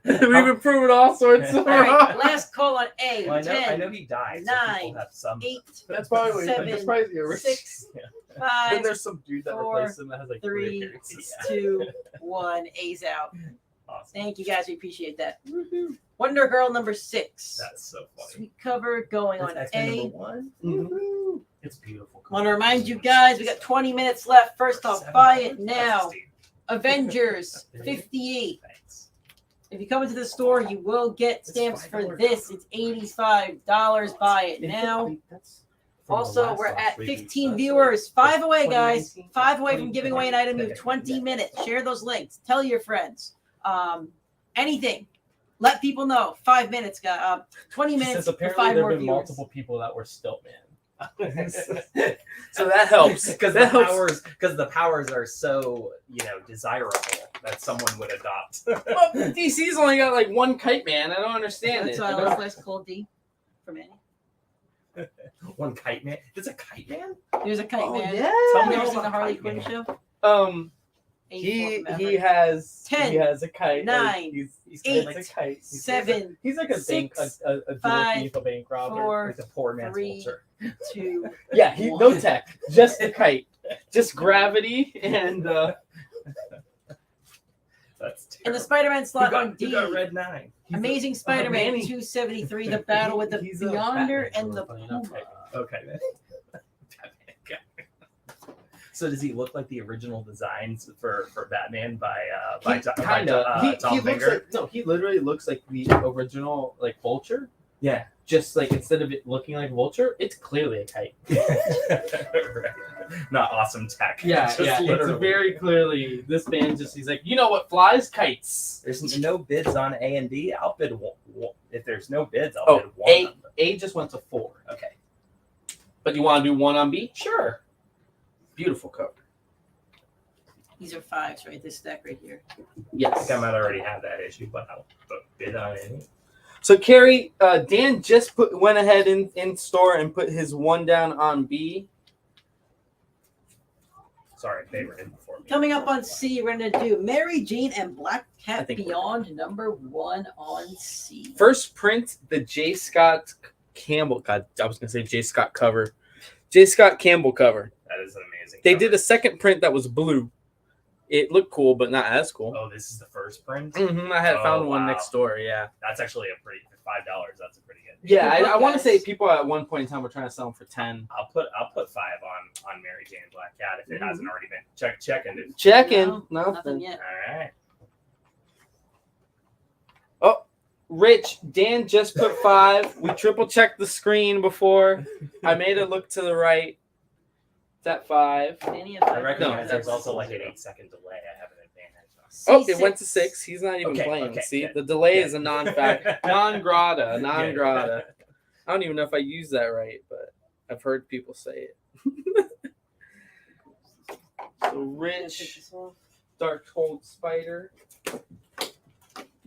been proving all sorts of All right, last call on A. Well, I 10, know he died. So 9, people have some. 8, That's probably Seven, that's probably the original. 6, Yeah. 5, Then there's some dude that 4, replaced him that has like 3 3, appearances. 2, 1. A's out. Awesome. Thank you guys. We appreciate that. Wonder Girl number 6. That's so funny. Sweet cover going on That's A. X-Men number 1. Mhm. It's beautiful. Want to remind you guys, we got 20 minutes left. First off, buy it now. Avengers 58. Thanks. If you come into the store, you will get stamps for $5 this. It's $85. Buy it now. That's from the Also, last we're box at we 15 used. viewers. 5 away, guys. 2019, 5 away from giving away an item. You have 20 20. minutes. Share those links. Tell your friends. Anything. Let people know. 5 minutes, 20 minutes Since for apparently 5 there more have been viewers. multiple people that were stilt man. So that helps. Because That the helps. powers are so desirable that someone would adopt. Well, DC's only got like one kite man. I don't understand That's it. why I love Last Cold D for Manny. One kite man. There's a kite man. There's a kite man. yeah. Tell You me never all seen the about Harley Kite Quinn Man. show? He 84 he has 10, he has a kite. 9, he's 8, like a kite. 7, He's like a 6, bank, a 5, thief, a bank robber, 4, like a poor man's 3, vulture. 2. Yeah, he no tech, just the kite, just gravity and That's And the terrible. Spider-Man slot on Who D. got Red 9? Amazing Spider-Man Manny. 273, the battle with the He's a Beyonder Batman and the funny enough. Puma. Okay. So does he look like the original designs for Batman by kind of Tom he looks Finger? like no, he literally looks like the original like Vulture. Yeah. Just like instead of it looking like Vulture, it's clearly a kite. Right. Not awesome tech. Yeah, Just yeah. It's literally. very clearly this man just he's like, you know what flies? Kites. There's no bids on A and D. I'll bid one. If there's no bids, I'll bid one. A of them. A just went to 4. Okay. But you want to do 1 on B? Sure. Beautiful cover. These are 5s, right? This stack right here. I Yes. think I might already have that issue, but I'll bid on any. So Carrie, Dan just went ahead in store and put his 1 down on B. Sorry, they were in before me. Coming up on C, we're going to do Mary Jane and Black I Cat think we're Beyond #1 on C. First print, the J. Scott Campbell. God, I was gonna say J. Scott cover. J. Scott Campbell cover. That is an amazing. They cover. did a second print that was blue. It looked cool, but not as cool. Oh, this is the first print. I had Oh, found one wow. next door. Yeah. That's actually a pretty for $5. That's a pretty good. Yeah, Good I book, want to say guys. people at one point in time were trying to sell them for 10. I'll put 5 on Mary Jane and Black Cat if it hasn't already been. Check and it. Checking. No, Nothing. Nothing yet. All right. Oh, Rich, Dan just put 5. We triple checked the screen before. I made it look to the right. It's at 5. Any of I them. recognize No, there's that's also like an 0. 8-second delay. I have an advantage. Oh, C6. it went to 6. He's not even Okay, playing. okay, See, good. the delay Good. is a non-fact, non-grata, non-grata. Good. I don't even know if I use that right, but I've heard people say it. So Rich, Darkhold Spider.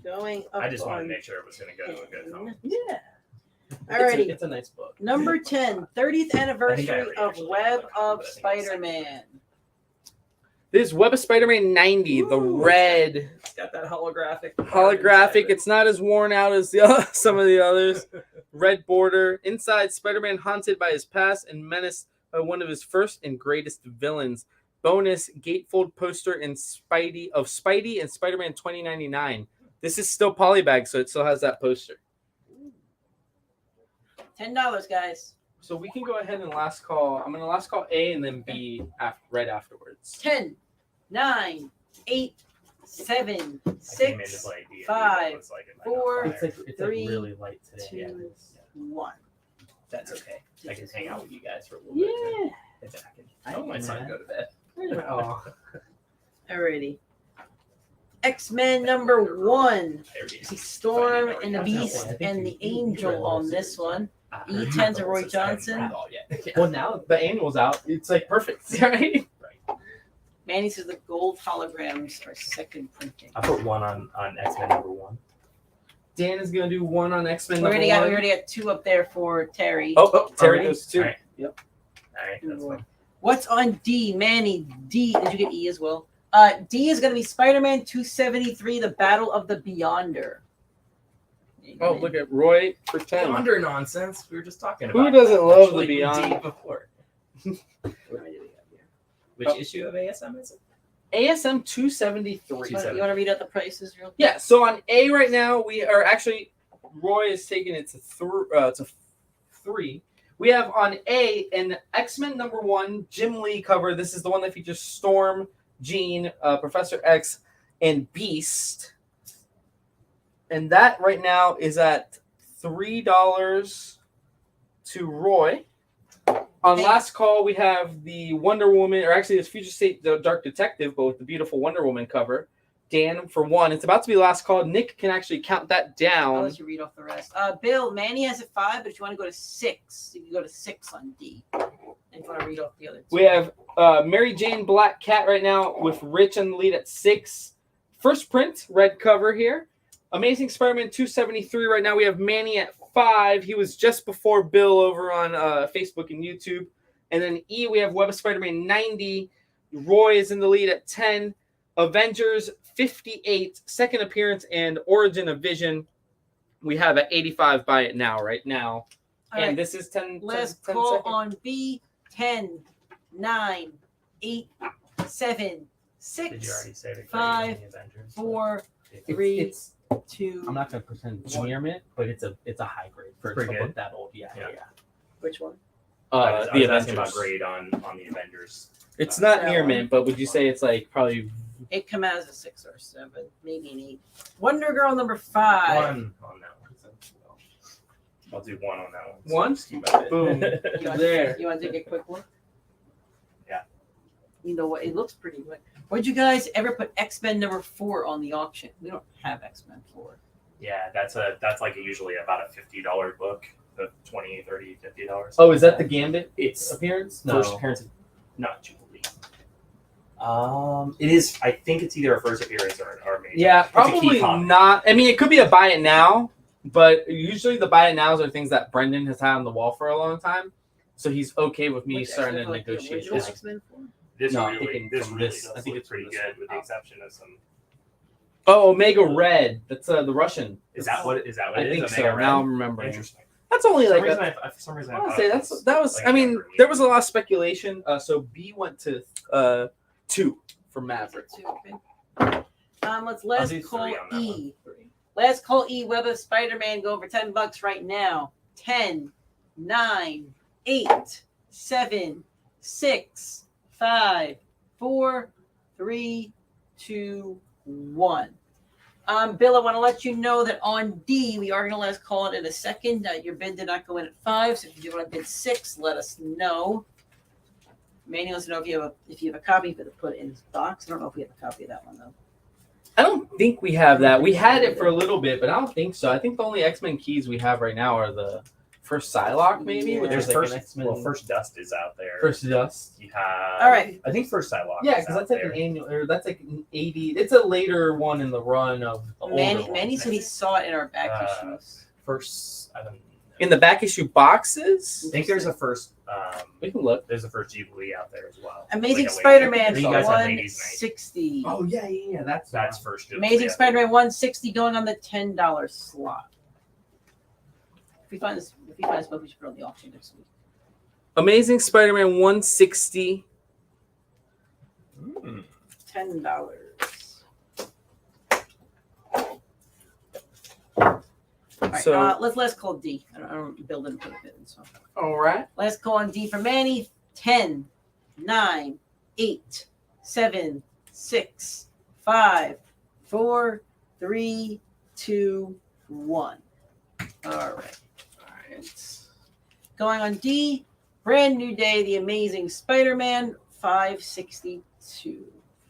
Going up I just wanted on to make sure it was going to go to a good home. Yeah. Alrighty. It's a nice book. Number 10, 30th anniversary already of actually Web have of but I think it's Spider-Man. This is Web of Spider-Man 90, the Ooh. red It's got that holographic. holographic. It's not as worn out as the some of the others. Red border. Inside, Spider-Man haunted by his past and menaced by one of his first and greatest villains. Bonus gatefold poster in Spidey and Spider-Man 2099. This is still polybag, so it still has that poster. $10, guys. So we can go ahead and last call. I'm gonna last call A and then B right afterwards. 10, 9, 8, 7, I came in to 6, play D&D, 5, it looks like it might not 4, fire. It's 3, really light today. 2, Yeah, it is. 1. That's okay. I can hang out with you guys for a little Yeah. bit. Too. I can help my son go to bed. Oh. Alrighty. X-Men #1. There he is. See Storm Finding and the out Beast I think and the Angel on this one. Ah, E10's a Roy this is kind of Johnson. not all yet. Well, now the annual's out. It's like perfect, right? Right. Manny says the gold holograms are second printing. I put 1 on X-Men #1. Dan is gonna do 1 on X-Men. We already got 2 up there for Terry. Oh, Terry Already? goes 2. All right. Yep. All right, that's fine. What's on D? Manny, D. Did you get E as well? D is going to be Spider-Man 273, The Battle of the Beyonder. Oh, look at Roy for 10. Beyonder nonsense. We were just talking Who about. doesn't that. love Actually, the Beyond? we did before. Which Oh. issue of ASM is it? ASM 273. You want to read out the prices real quick? Yeah, so on A right now, we are actually, Roy is taking it to 3. We have on A an X-Men #1 Jim Lee cover. This is the one that features Storm, Jean, Professor X, and Beast. And that right now is at $3 to Roy. On last call, we have the Wonder Woman, or actually it's Future State Dark Detective, but with the beautiful Wonder Woman cover. Dan for 1. It's about to be last call. Nick can actually count that I'll down. let you read off the rest. Bill, Manny has a 5, but if you want to go to 6, you can go to 6 on D. And if you want to read off the other 2. We have Mary Jane Black Cat right now with Rich on the lead at 6. First print, red cover here. Amazing Spider-Man 273 right now. We have Manny at 5. He was just before Bill over on Facebook and YouTube. And then E, we have Web of Spider-Man 90. Roy is in the lead at 10. Avengers 58, second appearance and Origin of Vision. We have at 85 by it now, right now. All and right. this is 10. Last 10 call seconds. on B. 10, 9, 8, 7, Did you 6, already say the 5, grade in the Avengers? 4, It's- 3, It's 2. I'm not gonna pretend it's near mint, but it's a high grade for Pretty a good. book that old. Yeah. Which one? I was The asking about Avengers. grade on the Avengers. It's not that near one. mint, but would you say it's like probably It come out as a 6 or 7, maybe an 8. Wonder Girl number 5. 1 on that one. So, well, I'll do 1 on that one. So One? just keep at it. Boom. You want, There. You want to take a quick look? Yeah. You know what? It looks pretty good. Would you guys ever put X-Men number 4 on the auction? We don't have X-Men 4. Yeah, that's like usually about a $50 book, the $20, $30, $50. Oh, is that the Gambit It's appearance? first No. appearance, not Jubilee. It is. I think it's either a first appearance or maybe. Yeah, It's a key probably comic. not. I mean, it could be a buy it now, but usually the buy it nows are things that Brendan has had on the wall for a long time. So he's okay with me Which starting to X-Men, like the negotiate original this. X-Men 4? This No, I'm really, thinking this from really this. does I think look it's pretty from this good with the one. exception of some. Oh, Omega Red. That's the Russian. Is that what it is? I think so. Omega Red? Now I'm remembering. Interesting. That's only For some like reason, a, for some reason, I I want thought to say it that was. like I mean, younger there was a lot of speculation. So B went to 2 for Maverick. 2, okay. Let's last do call 3 on that E. Last call E. Web of Spider-Man. Go for $10 right now. 10, 9, 8, 7, 6, 5, 4, 3, 2, 1. Bill, I want to let you know that on D, we are going to last call it in a second. Your bid did not go in at 5, so if you do want to bid 6, let us know. Manny wants to know if you have a copy, but to put it in his box. I don't know if we have a copy of that one though. I don't think we have that. We had it for a little bit, but I don't think so. I think the only X-Men keys we have right now are the first Psylocke, maybe. Yeah. Which There's is like first. an X-Men. Well, First Dust is out there. First Dust. You have. All right. I think First Psylocke. Yeah, is because out that's like there. an annual, or that's like an 80. It's a later one in the run of the older Manny ones. said he saw it in our back Uh, issues. First. I don't know. In the back issue boxes. I think there's a first. We can look. There's a first Jubilee out there as well. Amazing Like a lady- Spider-Man I think you guys have Ladies' Night. 160. Oh yeah. That's first Jubilee. Amazing I think. Spider-Man 160 going on the $10 slot. If we find this book, we should put it on the auction next week. Amazing Spider-Man 160. $10. All right, So let's call D. I don't Bill didn't put a bid in, so. all right. Let's call on D for Manny. 10, 9, 8, 7, 6, 5, 4, 3, 2, 1. All right. Going on D, Brand New Day, The Amazing Spider-Man, $5.62.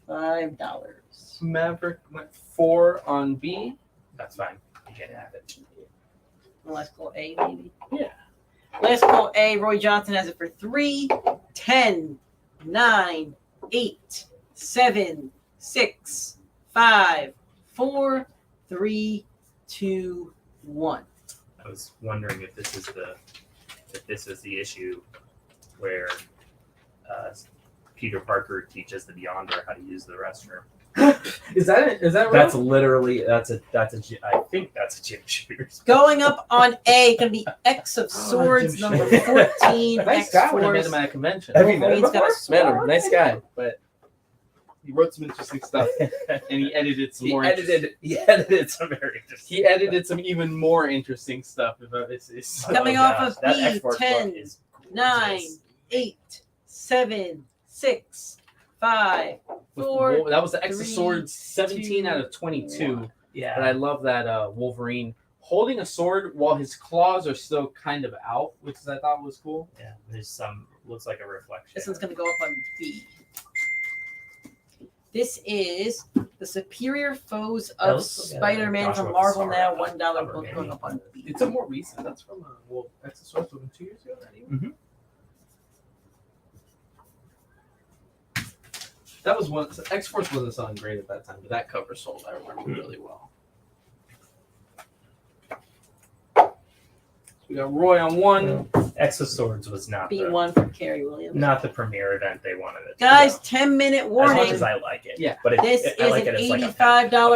$5. Maverick went 4 on B. That's fine. You can have it. Last call A, maybe? Yeah. Last call A, Roy Johnson has it for 3, 10, 9, 8, 7, 6, 5, 4, 3, 2, 1. I was wondering if this is the issue where Peter Parker teaches the Beyonder how to use the restroom. Is that it? Is that right? That's literally I think that's a Jim Shooter's. Going up on A, going to be X of Swords, Jim number Shooter. 14. Nice guy when I met X-Force. him at a convention. Have you met him Wolverine's got a before? Met him. sword. Nice guy, but he wrote some interesting stuff, and he edited some more. He edited some very interesting. He edited some even more interesting stuff. It's Coming off of that B, X-Force book 10, is 9, gorgeous. 8, 7, 6, 5, With 4. that was the X of 3, Swords, 17 2, out of 22. 1. Yeah. But I love that Wolverine holding a sword while his claws are still kind of out, which I thought was cool. Yeah. There's some looks like a reflection. This one's going to go up on B. This is the Superior Foes That of looks like a Spider-Man from Joshua Marvel Cassara Now. $1 cover, book maybe. going up on B. It's a more recent. That's from X of Swords from 2 years ago. Not even. That was one. X Force wasn't selling great at that time, but that cover sold. I remember really well. We got Roy on one. X of Swords was not B1 for Carrie Williams. not the premier event they wanted it. Guys, to 10-minute be. warning. As much as I like it. Yeah. But it, This I is like an it as like a $85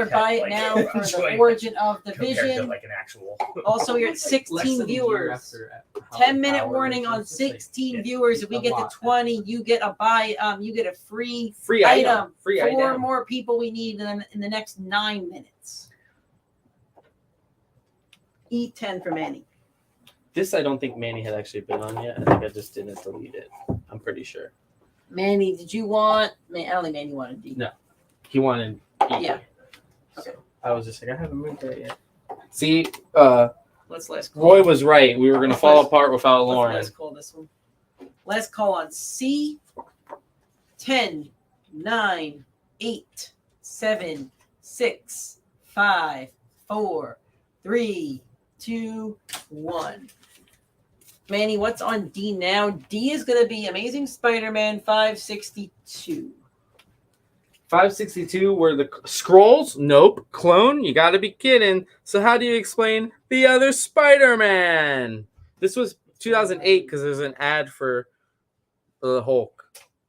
pet, buy it like, now for the enjoyment Origin of the compared to Vision. like an actual. Also, you're at Less 16 than a year viewers. after 10-minute Power warning on Rangers, it's like, 16 yeah, viewers. If we a get to lot. 20, you get a you get a free free item. Free 4 item. more people we need in the next 9 minutes. E10 for Manny. This I don't think Manny had actually been on yet. I think I just didn't delete it. I'm pretty sure. Manny, did you want? I don't think Manny wanted D. No. He wanted E. Yeah. So I was just like, I haven't moved that yet. See, Let's last call. Roy was right. We were gonna fall apart without Lauren. Let's call this one. Last call on C. 10, 9, 8, 7, 6, 5, 4, 3, 2, 1. Manny, what's on D now? D is going to be Amazing Spider-Man 562. 562 were the scrolls. Nope. Clone. You got to be kidding. So how do you explain the other Spider-Man? This was 2008 because there's an ad for the Hulk,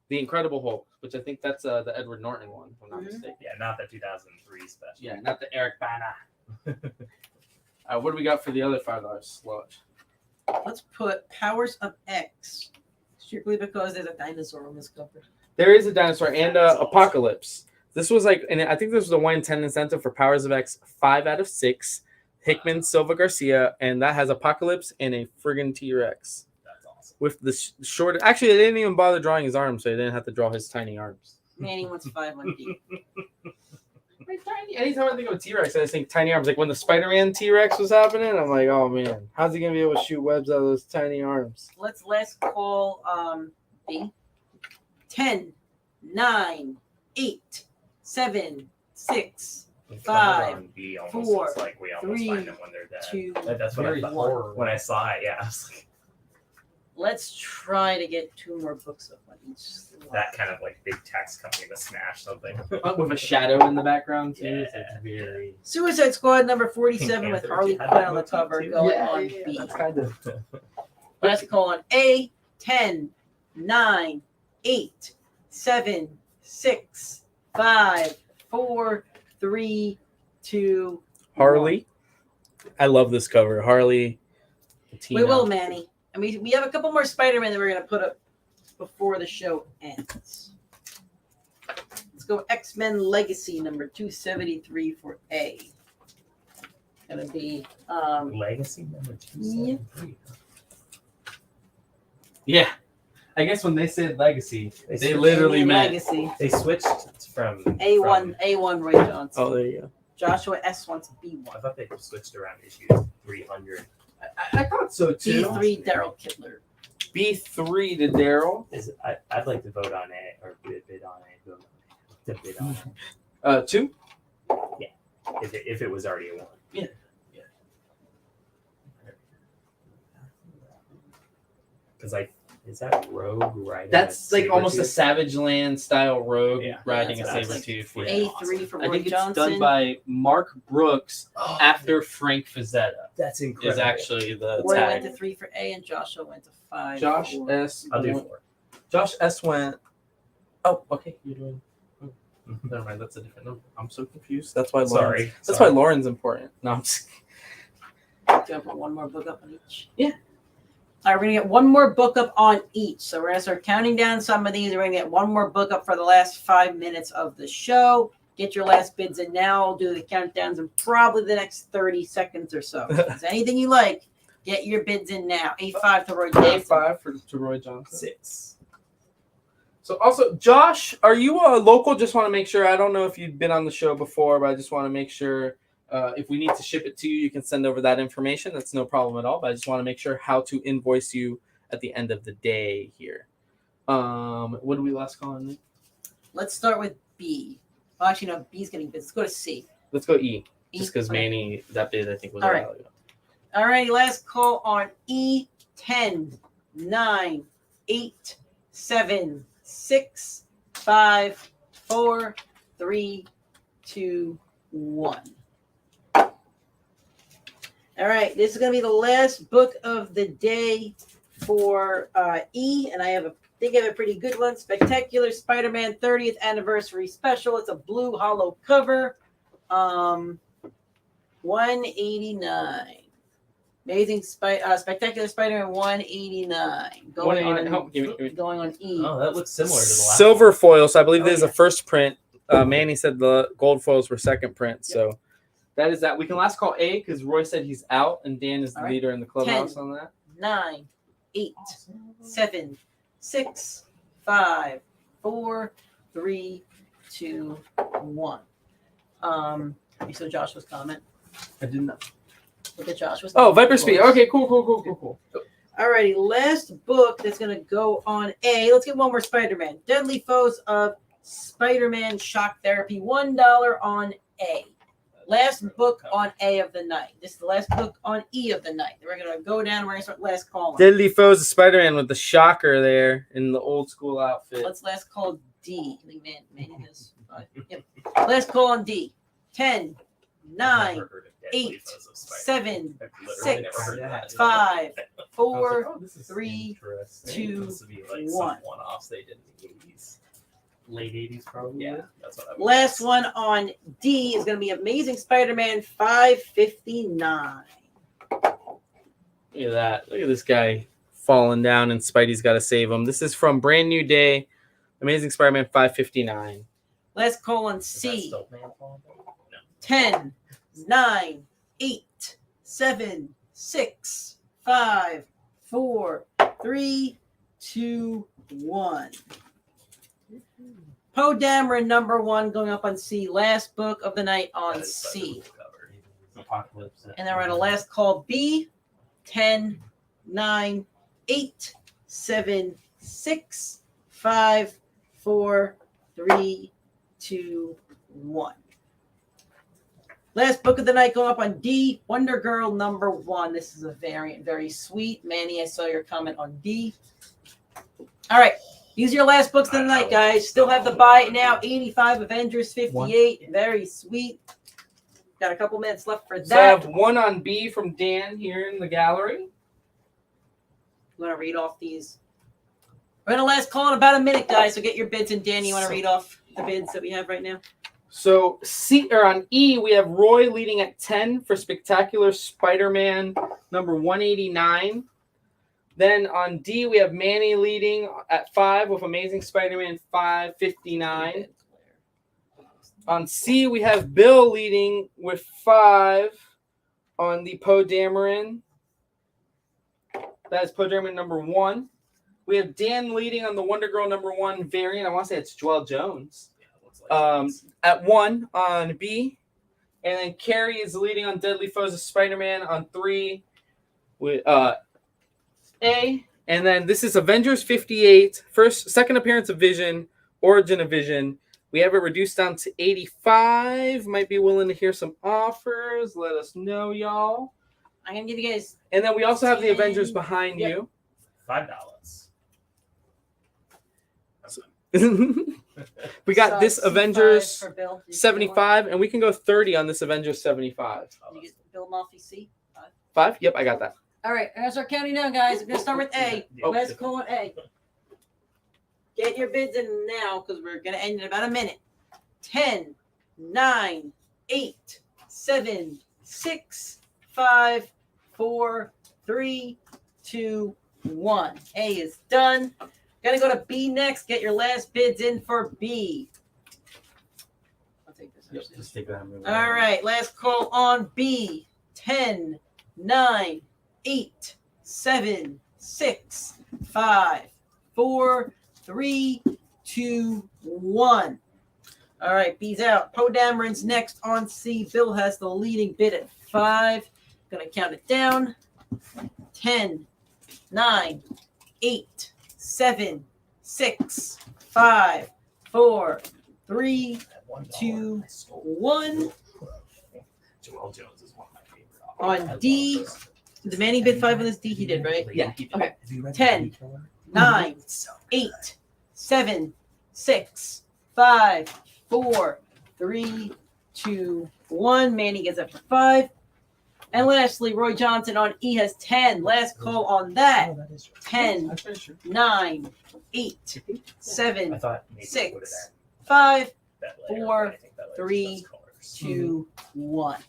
the Incredible Hulk, which I think that's the Edward Norton one, if I'm not mistaken. Yeah, not the 2003 special. Yeah, not the Eric Bana. What do we got for the other $5 sludge? Let's put Powers of X. Strictly because there's a dinosaur on this cover. There is a dinosaur and Apocalypse. This was like, and I think this was the 110 incentive for Powers of X 5 out of 6. Hickman, Silva Garcia, and that has Apocalypse and a friggin' T-Rex. That's awesome. With the short, actually, they didn't even bother drawing his arms, so they didn't have to draw his tiny arms. Manny wants 5 on D. Anytime I think of a T-Rex, I just think tiny arms. Like when the Spider-Man T-Rex was happening, I'm like, oh man, how's he gonna be able to shoot webs out of those tiny arms? Let's last call B. 10, 9, 8, 7, 6, And 5, color on B almost 4, looks like we almost 3, find them when they're dead. 2. That's what I Very thought horror. when I saw it. Yeah, I was like, Let's try to get 2 more books up on each slide. that kind of like big text company to smash something. With a shadow in the background too. Yeah. So it's very. Suicide Squad number 47 Pink with Panther, Harley yeah, Quinn on the that cover too. going on B. That's kind of. Let's call on A. 10, 9, 8, 7, 6, 5, 4, 3, 2. Harley. I love this cover. Harley. We will, Manny. And we have a couple more Spider-Man that we're going to put up before the show ends. Let's go X-Men Legacy number 273 for A. Gonna be Legacy number 273. Yeah. I guess when they said legacy, they switched- literally meant. Legacy. They switched from A1 Roy Johnson. Oh, there you go. Joshua S wants I B1. thought they switched around issues 300. I thought so too. B3 Daryl Kittler. B3 to Daryl. I'd like to vote on A or bid on A. Vote on A. To bid on A. 2. If it was already a 1. Yeah. Because is that Rogue riding? That's a like almost a Sabretooth? Savage Land style rogue Yeah. riding Yeah, a that's saber tooth. like- Yeah. A3 for I Roy think it's Johnson. done by Mark Brooks Oh, after Frank Frazetta. That's incredible. Is actually the Roy went tag. to 3 for A and Joshua went to 5. Josh for... S. I'll do went- 4. Josh S. went. Oh, okay. You're doing. Never mind. That's a different number. I'm so confused. That's why. Sorry. That's why Lauren's important. No, I'm just. Do you want to put one more book up on each? Yeah. All right, we're going to get one more book up on each. So we're going to start counting down some of these. We're going to get one more book up for the last 5 minutes of the show. Get your last bids in now. I'll do the countdowns in probably the next 30 seconds or so. If there's anything you like, get your bids in now. A5 to Roy Johnson. A5 to Roy Johnson. 6. So also, Josh, are you a local? Just want to make sure. I don't know if you've been on the show before, but I just want to make sure if we need to ship it to you, you can send over that information. That's no problem at all. But I just want to make sure how to invoice you at the end of the day here. What do we last call on? Let's start with B. Well, actually, no, B's getting bid. Let's go to C. Let's go E. E? Just because Manny, that bid I think was All a right. while ago. All right, last call on E. 10, 9, 8, 7, 6, 5, 4, 3, 2, 1. All right, this is going to be the last book of the day for E, and I think I have a pretty good one. Spectacular Spider-Man 30th Anniversary Special. It's a blue hollow cover. 189. Amazing Spectacular Spider-Man 189. Going on E. Oh, that looks similar to the last Silver one. foil. So I believe this is yeah. a first print. Manny said the gold foils were second print. So that is that. We can last call A because Roy said he's out and Dan is the leader in the clubhouse 10, on that. 9, 8, 7, 6, 5, 4, 3, 2, 1. You saw Joshua's comment. I did not. Look at Joshua's. Oh, Viper Speed. Okay, cool. Alrighty, last book that's gonna go on A. Let's get one more Spider-Man. Deadly Foes of Spider-Man Shock Therapy. $1 on A. Last book on A of the night. This is the last book on E of the night. We're gonna go down. We're gonna start last call. Deadly Foes of Spider-Man with the shocker there in the old school outfit. Let's last call D. I think man has. Yep. Last call on D. 10, 9, 8, 7, 6, 5, 4, 3, 2, 1. One-offs they did in the 80s. Late 80s, probably. Yeah, that's what I would Last guess. one on D is going to be Amazing Spider-Man 559. Look at that. Look at this guy falling down and Spidey's got to save him. This is from Brand New Day, Amazing Spider-Man 559. Last call on Is that C. still Man falling down? No. 10, 9, 8, 7, 6, 5, 4, 3, 2, 1. Poe Dameron #1 going up on C. Last book of the night on That is such a C. cool cover. Apocalypse. And then we're on a last call B. 10, 9, 8, 7, 6, 5, 4, 3, 2, 1. Last book of the night going up on D. Wonder Girl #1. This is a variant. Very sweet. Manny, I saw your comment on D. All right. These are your last books of the night, guys. Still have the buy it now. 85 Avengers 58. Very sweet. Got a couple minutes left for that. So I have one on B from Dan here in the gallery. You want to read off these? We're going to last call in about a minute, guys. So get your bids in. Dan, you want to read off the bids that we have right now? So on E, we have Roy leading at 10 for Spectacular Spider-Man #189. Then on D, we have Manny leading at 5 with Amazing Spider-Man 559. On C, we have Bill leading with 5 on the Poe Dameron. That is Poe Dameron #1. We have Dan leading on the Wonder Girl #1 variant. I want to say it's Joelle Jones. Yeah, it looks like it. At 1 on B. And then Carrie is leading on Deadly Foes of Spider-Man on 3 with A. And then this is Avengers 58, second appearance of Vision, origin of Vision. We have it reduced down to 85. Might be willing to hear some offers. Let us know, y'all. I'm going to give you guys. And then we also have the Avengers behind you. $5. We got this C5 Avengers for Bill. Did you get 75, and we can go 30 on this Avengers 75. one? Did you get Bill Malfi C? 5? Yep, I got that. All right, I'm going to start counting down, guys. I'm going to start with A. Let's call on A. Get your bids in now because we're going to end in about a minute. 10, 9, 8, 7, 6, 5, 4, 3, 2, 1. A is done. Got to go to B next. Get your last bids in for B. I'll take this. Yep, just take that. All right, last call on B. 10, 9, 8, 7, 6, 5, 4, 3, 2, 1. All right, B's out. Poe Dameron's next on C. Bill has the leading bid at 5. Gonna count it down. 10, 9, 8, 7, 6, 5, 4, 3, 2, 1. Joel Jones is one of my favorite. On D, did Manny bid 5 on this D? He did, right? Yeah. Okay. 10, 9, 8, 7, 6, 5, 4, 3, 2, 1. Manny gets up to 5. And lastly, Roy Johnson on E has 10. Last call on that. 10, 9, 8, 7, I thought maybe 6, 5, that layer, 4, but I think that layer's 3, just colors. 2, 1.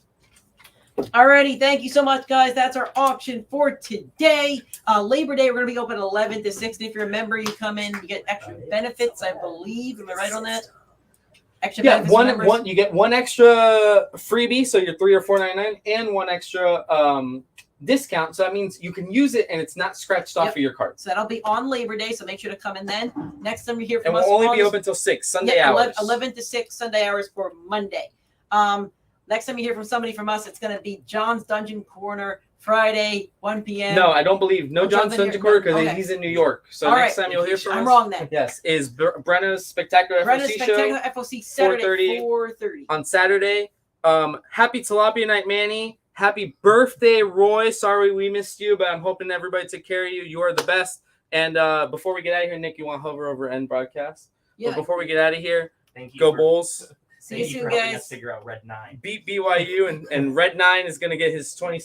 Alrighty, thank you so much, guys. That's our auction for today. Labor Day, we're going to be open 11 to 6. And if you're a member, you come in, you get extra benefits, I believe. Am I right on that? Extra Yeah, benefits for members? one. You get one extra freebie, so you're $3 or $4.99, and one extra discount. So that means you can use it, and it's not scratched off Yep. of your card. So that'll be on Labor Day, so make sure to come in then. Next time you hear And from we'll us, only on be open till 6 Sunday hours. 11 to 6 Sunday hours for Monday. Next time you hear from somebody from us, it's going to be John's Dungeon Corner Friday, 1 p.m. No, I don't believe. No, John's Dungeon Corner because Okay. he's in New York. So All next right. time you'll hear from us. I'm wrong then. Yes, is Brenna's Spectacular Brenna's FOC Spectacular show FOC Saturday, 4:30 4:30. on Saturday. Happy Tilapia Night, Manny. Happy birthday, Roy. Sorry we missed you, but I'm hoping everybody took care of you. You are the best. And before we get out of here, Nick, you want to hover over end broadcast? Yeah. But before we get out of here, Thank you. go for- Bulls. See you Thank you soon, for helping guys. us figure out Red 9. Beat BYU, and Red 9 is going to get his 22nd